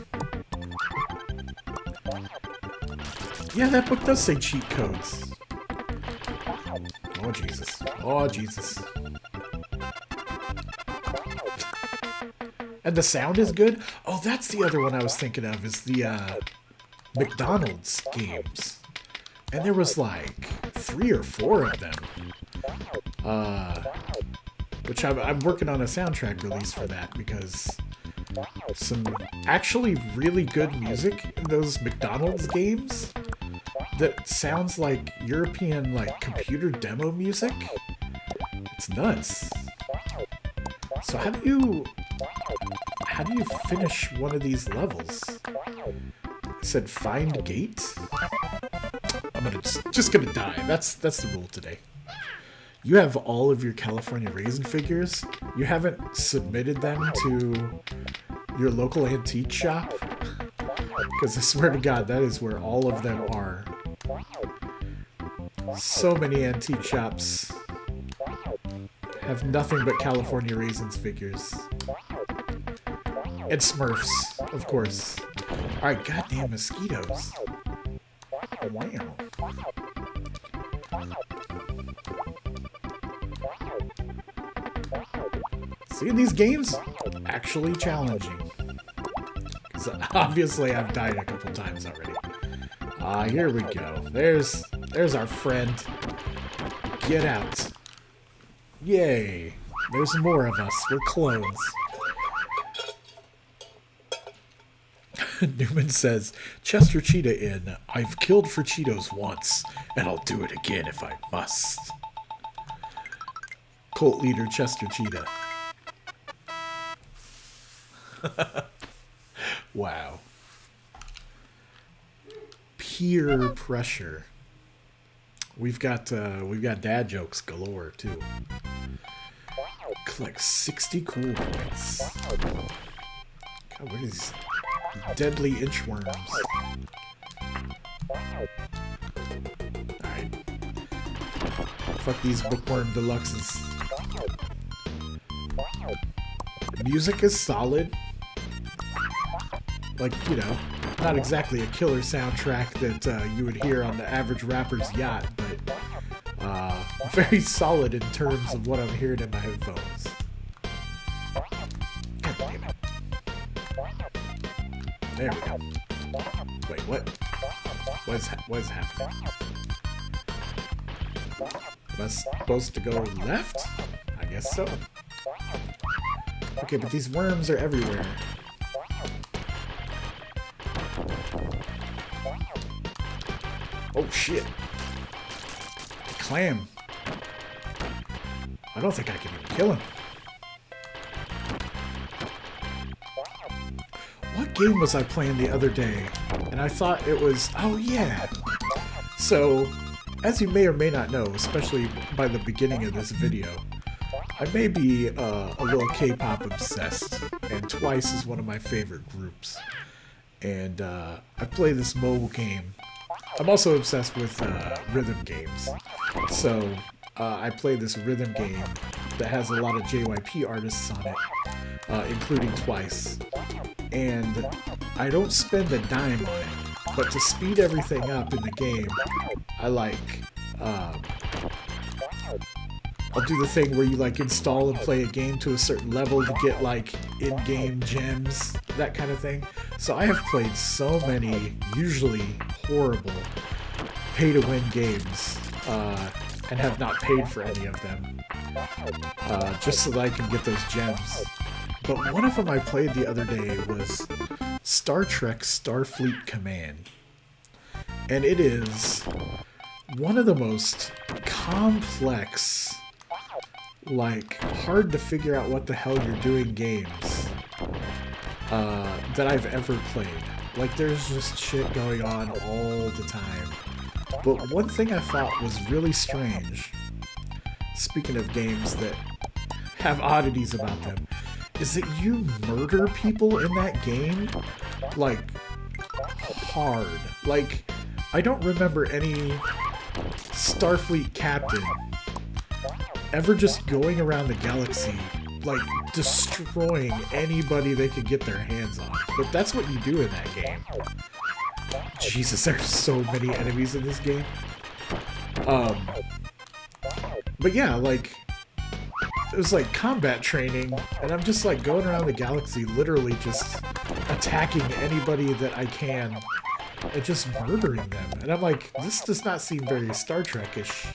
Yeah, that book does say cheat codes. Oh, Jesus. Oh, Jesus. And the sound is good? Oh, that's the other one I was thinking of, is the McDonald's games. And there was like 3 or 4 of them. Which I'm working on a soundtrack release for that, because some actually really good music in those McDonald's games that sounds like European, like, computer demo music. It's nuts. So how do you finish one of these levels? It said find gate. I'm just gonna die. That's the rule today. You have all of your California Raisin figures. You haven't submitted them to your local antique shop? Because I swear to God, that is where all of them are. So many antique shops have nothing but California Raisins figures. And Smurfs. of course. Alright, goddamn mosquitoes. Wow. See, these games actually challenging. Because obviously I've died a couple times already. Here we go. There's our friend. Get out. Yay. There's more of us. We're clones. Newman says, Chester Cheetah in, I've killed for Cheetos once, and I'll do it again if I must. Cult leader Chester Cheetah. Wow. Peer pressure. We've got dad jokes galore too. Collect 60 cool points. God, what are these deadly inchworms? Alright. Fuck these bookworm deluxes. Music is solid. Like, you know, not exactly a killer soundtrack that you would hear on the average rapper's yacht, but very solid in terms of what I'm hearing in my headphones. God damn it. There we go. Wait, what? What is happening? Am I supposed to go left? I guess so. Okay, but these worms are everywhere. Oh shit. The clam. I don't think I can even kill him. What game was I playing the other day? And I thought it was... Oh yeah! So, as you may or may not know, especially by the beginning of this video, I may be a little K-pop obsessed, and Twice is one of my favorite groups. And I play this mobile game. I'm also obsessed with rhythm games. So I play this rhythm game that has a lot of JYP artists on it, including Twice. And I don't spend a dime on it, but to speed everything up in the game, I like... I'll do the thing where you like install and play a game to a certain level to get like in-game gems, that kind of thing. So I have played so many, usually horrible, pay-to-win games, and have not paid for any of them, just so that I can get those gems. But one of them I played the other day was Star Trek Starfleet Command. And it is one of the most complex, like, hard to figure out what the hell you're doing games that I've ever played. Like, there's just shit going on all the time. But one thing I thought was really strange, speaking of games that have oddities about them, is that you murder people in that game, like, hard. Like, I don't remember any Starfleet captain ever just going around the galaxy, like, destroying anybody they could get their hands on. But that's what you do in that game. Jesus, there's so many enemies in this game. But yeah, like, it was like combat training, and I'm just like going around the galaxy, literally just attacking anybody that I can, and just murdering them. And I'm like, this does not seem very Star Trek-ish.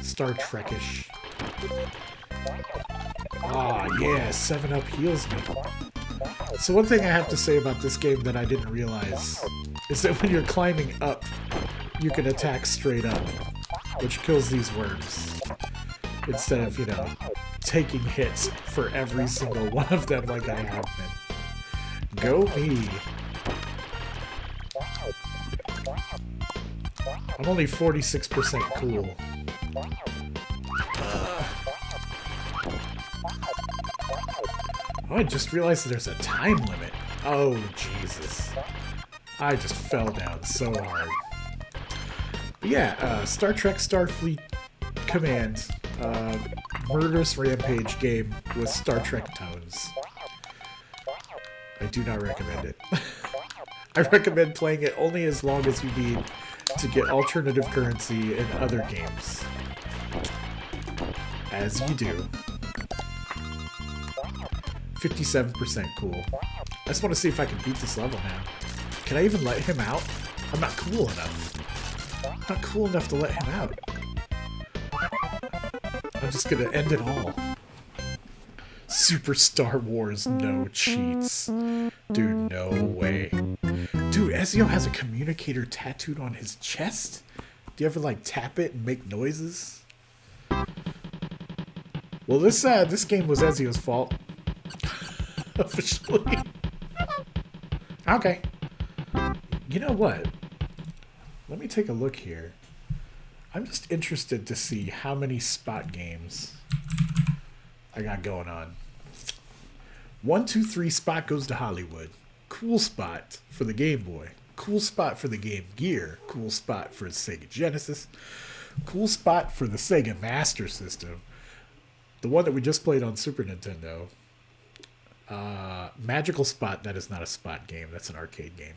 Star Trek-ish. Ah, yeah, 7-Up heals me. So one thing I have to say about this game that I didn't realize is that when you're climbing up, you can attack straight up, which kills these worms. Instead of, you know, taking hits for every single one of them like I have been. Go me. I'm only 46% cool. Oh, I just realized that there's a time limit. Oh, Jesus. I just fell down so hard. But yeah, Star Trek Starfleet Command. Murderous rampage game with Star Trek tones. I do not recommend it. I recommend playing it only as long as you need to get alternative currency in other games. As you do. 57% cool. I just want to see if I can beat this level now. Can I even let him out? I'm not cool enough. I'm not cool enough to let him out. I'm just gonna end it all. Super Star Wars, no cheats. Dude, no way. Dude, Ezio has a communicator tattooed on his chest? Do you ever, like, tap it and make noises? Well, this game was Ezio's fault. Officially. Okay. You know what? Let me take a look here. I'm just interested to see how many spot games I got going on. 1, 2, 3 spot goes to Hollywood. Cool spot for the Game Boy. Cool spot for the Game Gear. Cool spot for the Sega Genesis. Cool spot for the Sega Master System. The one that we just played on Super Nintendo. Magical Spot, that is not a spot game. That's an arcade game.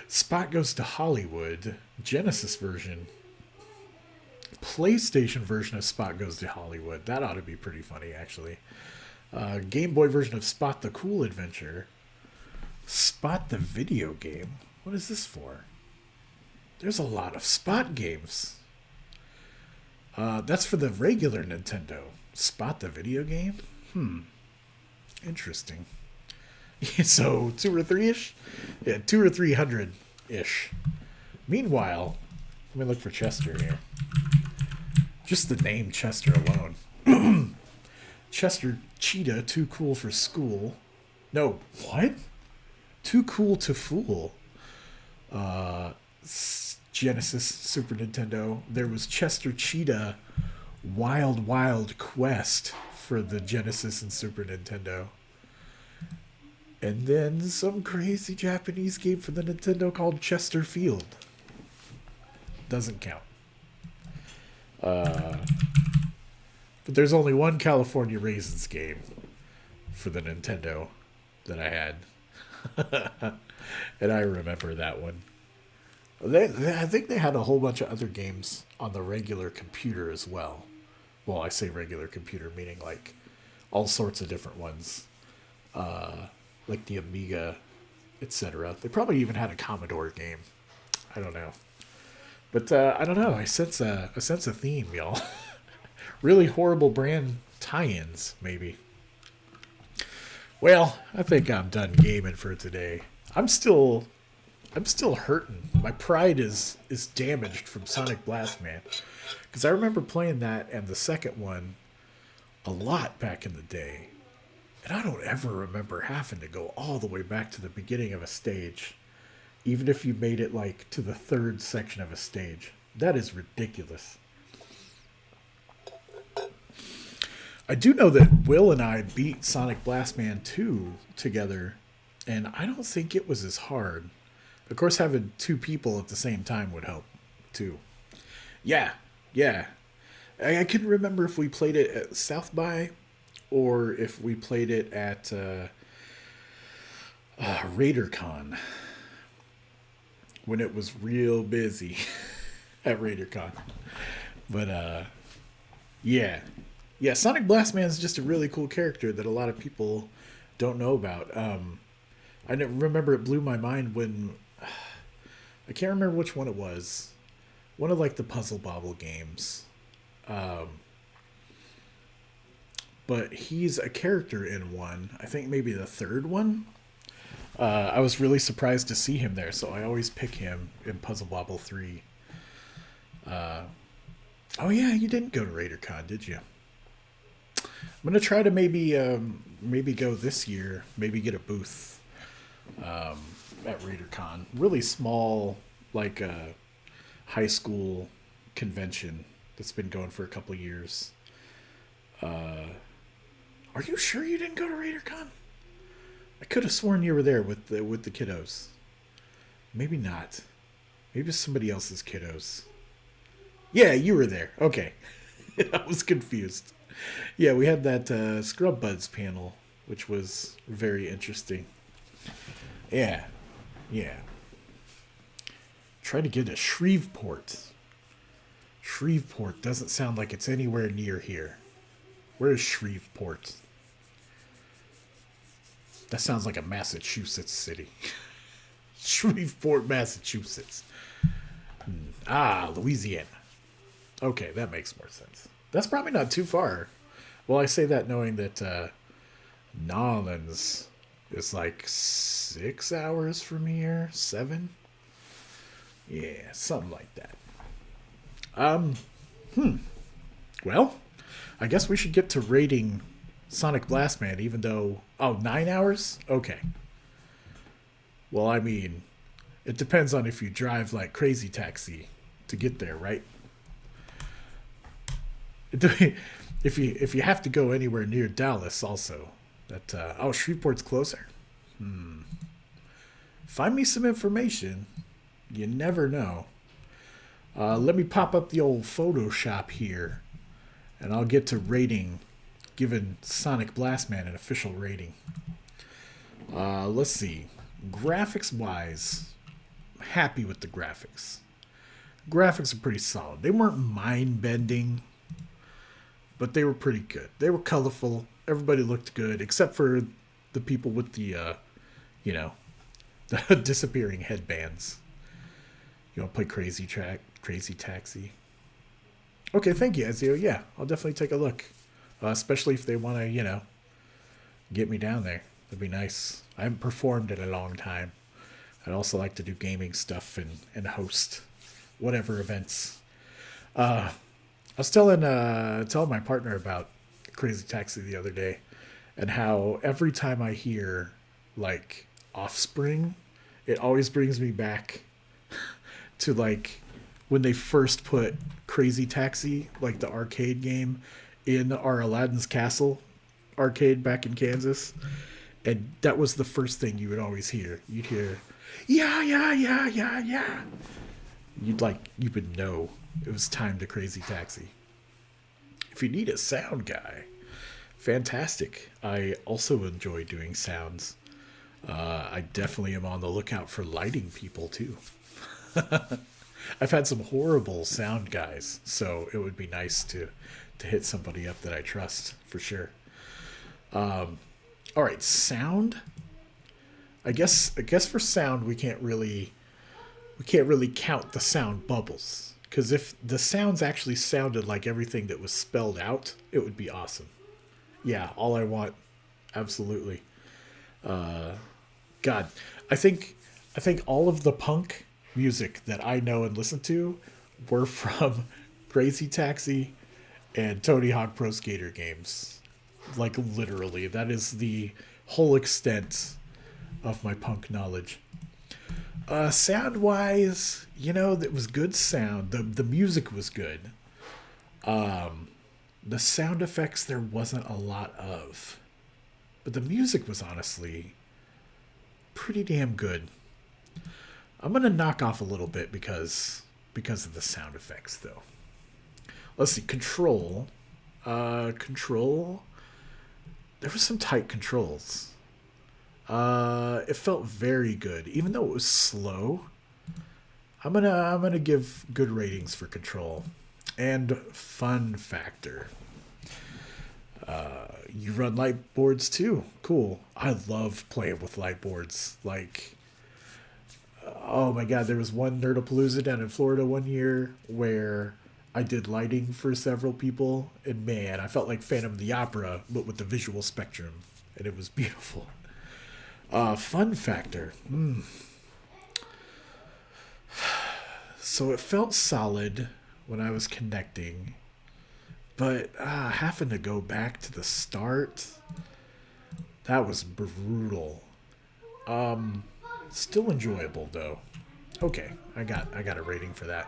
Spot goes to Hollywood. Genesis version. PlayStation version of Spot goes to Hollywood. That ought to be pretty funny, actually. Game Boy version of Spot the Cool Adventure. Spot the video game. What is this for? There's a lot of Spot games. That's for the regular Nintendo. Spot the video game? Interesting. So 2 or 3-ish? Yeah, 2 or 300-ish. Meanwhile, let me look for Chester here. Just the name Chester alone. Chester Cheetah, too cool for school. No, what? Too cool to fool. Genesis, Super Nintendo. There was Chester Cheetah Wild Wild Quest for the Genesis and Super Nintendo. And then some crazy Japanese game for the Nintendo called Chesterfield. Doesn't count. But there's only one California Raisins game for the Nintendo that I had. And I remember that one. I think they had a whole bunch of other games on the regular computer as well. Well, I say regular computer, meaning like all sorts of different ones. Like the Amiga, etc. They probably even had a Commodore game. I don't know. But I don't know. I sense a theme, y'all. Really horrible brand tie-ins, maybe. Well, I think I'm done gaming for today. I'm still hurting. My pride is damaged from Sonic Blast Man. Because I remember playing that and the second one a lot back in the day. And I don't ever remember having to go all the way back to the beginning of a stage. Even if you made it like to the third section of a stage. That is ridiculous. I do know that Will and I beat Sonic Blast Man 2 together. And I don't think it was as hard. Of course, having two people at the same time would help, too. Yeah. I couldn't remember if we played it at South by or if we played it at RaiderCon. When it was real busy at RaiderCon. But, yeah. Yeah, Sonic Blast Man is just a really cool character that a lot of people don't know about. I remember it blew my mind when... I can't remember which one it was. One of, like, the Puzzle Bobble games. But he's a character in one. I think maybe the third one. I was really surprised to see him there, so I always pick him in Puzzle Bobble 3. Oh, yeah, you didn't go to RaiderCon, did you? I'm going to try to maybe go this year. Maybe get a booth at RaiderCon. Really small, like a high school convention that's been going for a couple of years. Are you sure you didn't go to RaiderCon? I could have sworn you were there with the kiddos. Maybe not. Maybe somebody else's kiddos. Yeah, you were there. Okay. I was confused. Yeah, we had that Scrub Buds panel, which was very interesting. Yeah. Yeah. Try to get to Shreveport. Shreveport doesn't sound like it's anywhere near here. Where is Shreveport? That sounds like a Massachusetts city. Shreveport, Massachusetts. Louisiana. Okay, that makes more sense. That's probably not too far. Well, I say that knowing that Nolens is like 6 hours from here. 7? Yeah, something like that. Well, I guess we should get to rating Sonic Blastman, even though... Oh, 9 hours? Okay. Well, I mean, it depends on if you drive like Crazy Taxi to get there, right? If you have to go anywhere near Dallas also. Shreveport's closer? Find me some information. You never know. Let me pop up the old Photoshop here, and I'll get to rating, giving Sonic Blastman an official rating. Let's see. Graphics-wise, I'm happy with the graphics. Graphics are pretty solid. They weren't mind-bending, but they were pretty good. They were colorful. Everybody looked good, except for the people with the, the disappearing headbands. You want to play Crazy Taxi? Okay, thank you, Ezio. Yeah, I'll definitely take a look. Especially if they want to, get me down there. That'd be nice. I haven't performed in a long time. I'd also like to do gaming stuff and host whatever events. I was telling my partner about Crazy Taxi the other day, and how every time I hear like Offspring, it always brings me back to like when they first put Crazy Taxi, like the arcade game, in our Aladdin's Castle arcade back in Kansas. And that was the first thing you would always hear. You'd hear, yeah, yeah, yeah, yeah, yeah. You would know it was time to Crazy Taxi. If you need a sound guy, fantastic. I also enjoy doing sounds. I definitely am on the lookout for lighting people too. I've had some horrible sound guys, so it would be nice to hit somebody up that I trust for sure. All right, sound. I guess for sound we can't really count the sound bubbles, because if the sounds actually sounded like everything that was spelled out, it would be awesome. Yeah, all I want, absolutely. God, I think all of the punk music that I know and listen to were from Crazy Taxi and Tony Hawk Pro Skater games. Like literally, that is the whole extent of my punk knowledge. Sound wise, it was good sound. The music was good. The sound effects there wasn't a lot of, but the music was honestly pretty damn good. I'm gonna knock off a little bit because of the sound effects though. Let's see, control. There were some tight controls. It felt very good, even though it was slow. I'm gonna give good ratings for control and fun factor. You run light boards too. Cool. I love playing with light boards. Like, oh my god, there was one Nerdapalooza down in Florida one year where I did lighting for several people, and man, I felt like Phantom of the Opera, but with the visual spectrum, and it was beautiful. Fun factor. So it felt solid when I was connecting, but having to go back to the start, that was brutal. Still enjoyable though. Okay, I got a rating for that.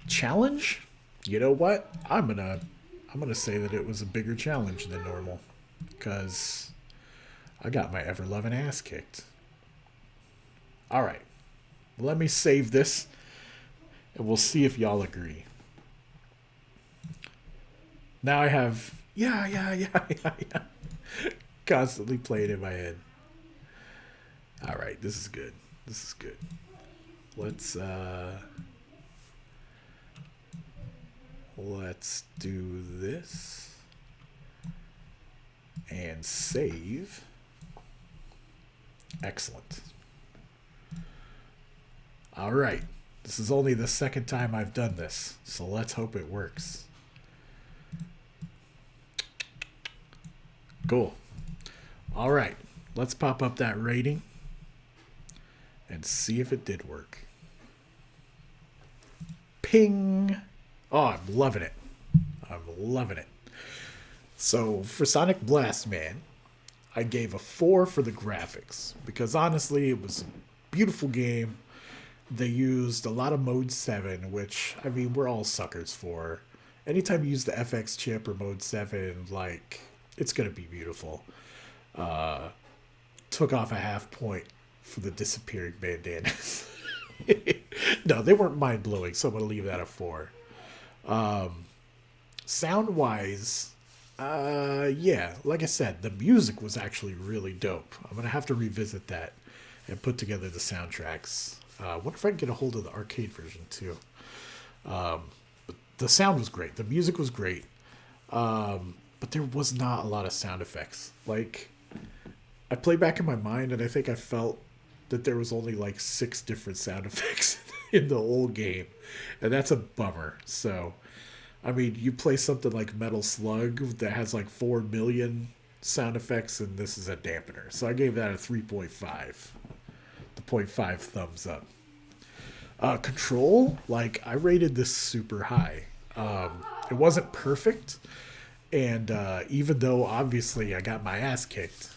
Challenge? You know what? I'm gonna say that it was a bigger challenge than normal, because I got my ever-loving ass kicked. All right, let me save this, and we'll see if y'all agree. Now I have yeah constantly playing in my head. All right, this is good. This is good. Let's do this and save. Excellent. All right. This is only the second time I've done this, so let's hope it works. Cool. All right. Let's pop up that rating and see if it did work. Ping. Oh, I'm loving it. I'm loving it. So for Sonic Blast, man, I gave a 4 for the graphics because honestly, it was a beautiful game. They used a lot of Mode 7, which, I mean, we're all suckers for. Anytime you use the FX chip or Mode 7, like, it's going to be beautiful. Took off a half point for the disappearing bandanas. No, they weren't mind-blowing, so I'm going to leave that a 4. Sound-wise, yeah, like I said, the music was actually really dope. I'm going to have to revisit that and put together the soundtracks. Wonder if I can get a hold of the arcade version, too. But the sound was great. The music was great. But there was not a lot of sound effects. Like, I play back in my mind, and I think I felt that there was only like 6 different sound effects in the whole game. And that's a bummer. So, I mean, you play something like Metal Slug that has like 4 million sound effects, and this is a dampener. So I gave that a 3.5. The 0.5 thumbs up. Control, like, I rated this super high. It wasn't perfect. And even though, obviously, I got my ass kicked,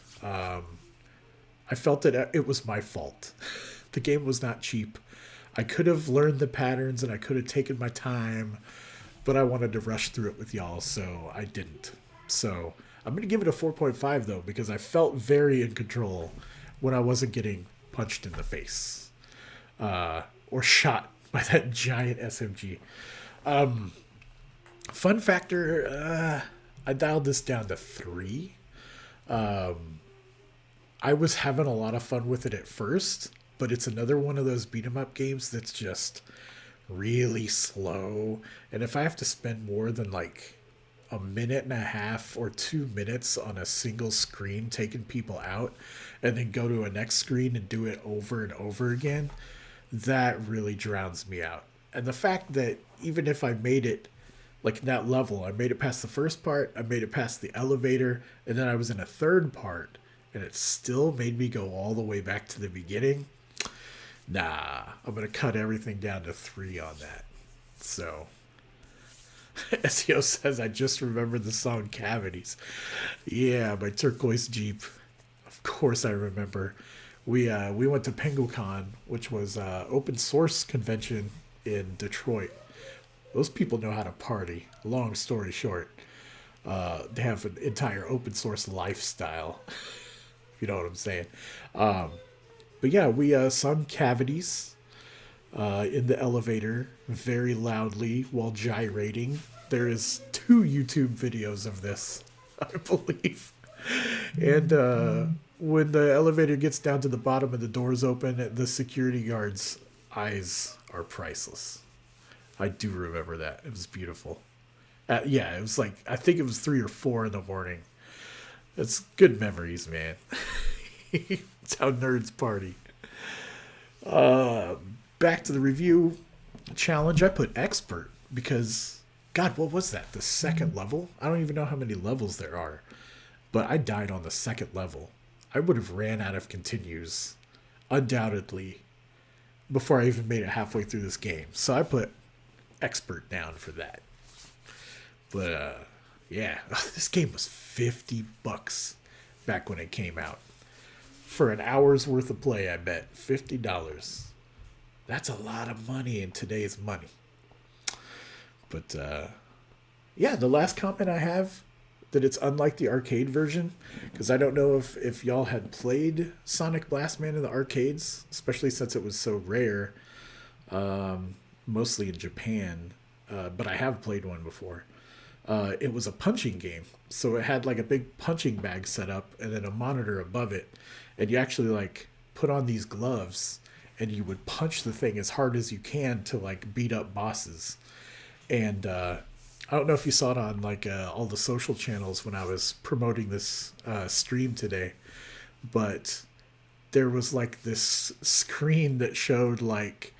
I felt that it was my fault. The game was not cheap. I could have learned the patterns and I could have taken my time, but I wanted to rush through it with y'all, so I didn't. So I'm going to give it a 4.5, though, because I felt very in control when I wasn't getting punched in the face or shot by that giant SMG. Fun factor, I dialed this down to 3. I was having a lot of fun with it at first, but it's another one of those beat 'em up games that's just really slow. And if I have to spend more than like a minute and a half or 2 minutes on a single screen taking people out and then go to a next screen and do it over and over again, that really drowns me out. And the fact that even if I made it like that level, I made it past the first part, I made it past the elevator, and then I was in a third part, and it still made me go all the way back to the beginning. Nah, I'm going to cut everything down to 3 on that. So, SEO says, I just remembered the song Cavities. Yeah, by Turquoise Jeep. Of course I remember. We went to PenguCon, which was open source convention in Detroit. Those people know how to party. Long story short, they have an entire open source lifestyle. You know what I'm saying? But yeah, we sung Cavities in the elevator very loudly while gyrating. There is 2 YouTube videos of this, I believe. And when the elevator gets down to the bottom and the doors open, the security guard's eyes are priceless. I do remember that. It was beautiful. Yeah, it was like, I think it was 3 or 4 in the morning. It's good memories, man. It's how nerds party. Back to the review challenge. I put expert because, God, what was that? The second level? I don't even know how many levels there are. But I died on the second level. I would have ran out of continues, undoubtedly, before I even made it halfway through this game. So I put expert down for that. But yeah, this game was $50 back when it came out. For an hour's worth of play, I bet. $50. That's a lot of money in today's money. But yeah, the last comment I have, that it's unlike the arcade version, because I don't know if y'all had played Sonic Blast Man in the arcades, especially since it was so rare, mostly in Japan, but I have played one before. It was a punching game, so it had like a big punching bag set up and then a monitor above it, and you actually like put on these gloves and you would punch the thing as hard as you can to like beat up bosses. And I don't know if you saw it on like all the social channels when I was promoting this stream today, but there was like this screen that showed like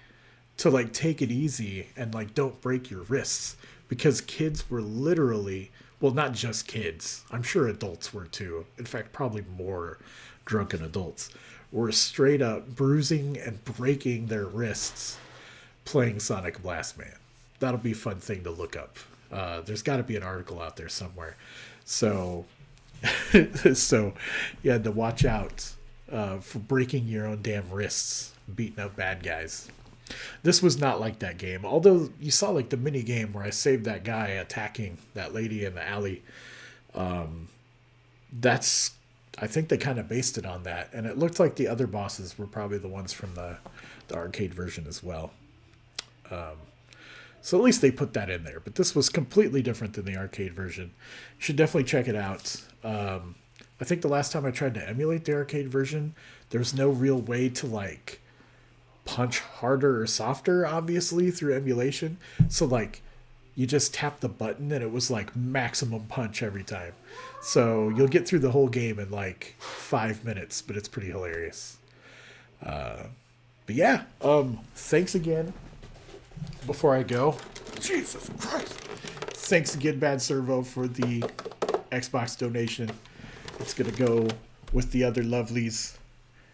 to like take it easy and like don't break your wrists, because kids were literally, well, not just kids, I'm sure adults were too, in fact probably more drunken adults, were straight up bruising and breaking their wrists playing Sonic Blast Man. That'll be a fun thing to look up. There's got to be an article out there somewhere. So so you had to watch out for breaking your own damn wrists beating up bad guys. This was not like that game, although you saw like the mini game where I saved that guy attacking that lady in the alley. That's, I think they kind of based it on that, and it looked like the other bosses were probably the ones from the arcade version as well. So at least they put that in there, but this was completely different than the arcade version. You should definitely check it out. I think the last time I tried to emulate the arcade version, there's no real way to like punch harder or softer, obviously, through emulation. So like you just tap the button and it was like maximum punch every time. So you'll get through the whole game in like 5 minutes, but it's pretty hilarious. But yeah, thanks again. Before I go, Jesus Christ, thanks again, Bad Servo, for the Xbox donation. It's gonna go with the other lovelies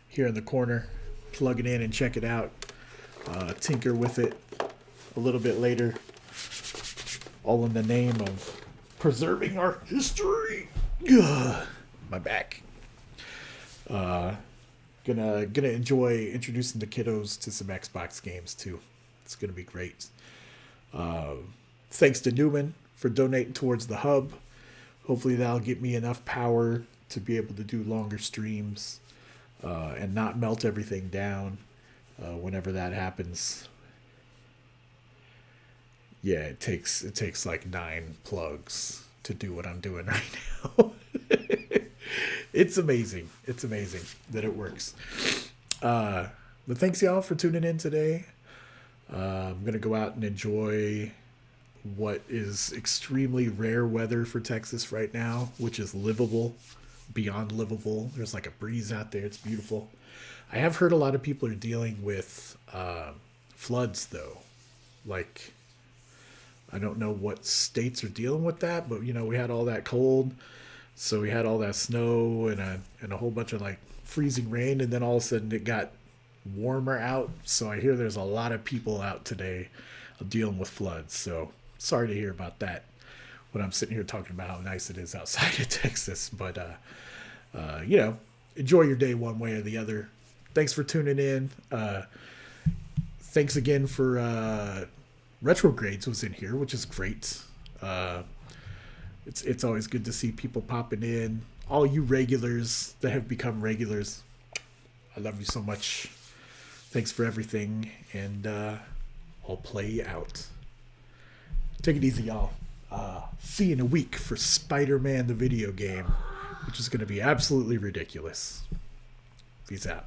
here in the corner. Plug it in and check it out. Tinker with it a little bit later. All in the name of preserving our history. Ugh, my back. Gonna enjoy introducing the kiddos to some Xbox games too. It's gonna be great. Thanks to Newman for donating towards the hub. Hopefully that'll get me enough power to be able to do longer streams and not melt everything down whenever that happens. Yeah, it takes like 9 plugs to do what I'm doing right now. It's amazing. It's amazing that it works. But thanks y'all for tuning in today. I'm going to go out and enjoy what is extremely rare weather for Texas right now, which is livable, beyond livable. There's like a breeze out there. It's beautiful. I have heard a lot of people are dealing with floods, though. Like, I don't know what states are dealing with that, but, you know, we had all that cold, so we had all that snow and a whole bunch of, like, freezing rain, and then all of a sudden it got warmer out. So I hear there's a lot of people out today dealing with floods. So sorry to hear about that when I'm sitting here talking about how nice it is outside of Texas. But, you know, enjoy your day one way or the other. Thanks for tuning in. Thanks again for Retrogrades was in here, which is great. It's always good to see people popping in. All you regulars that have become regulars, I love you so much. Thanks for everything, and I'll play you out. Take it easy, y'all. See you in a week for Spider-Man the video game, which is going to be absolutely ridiculous. Peace out.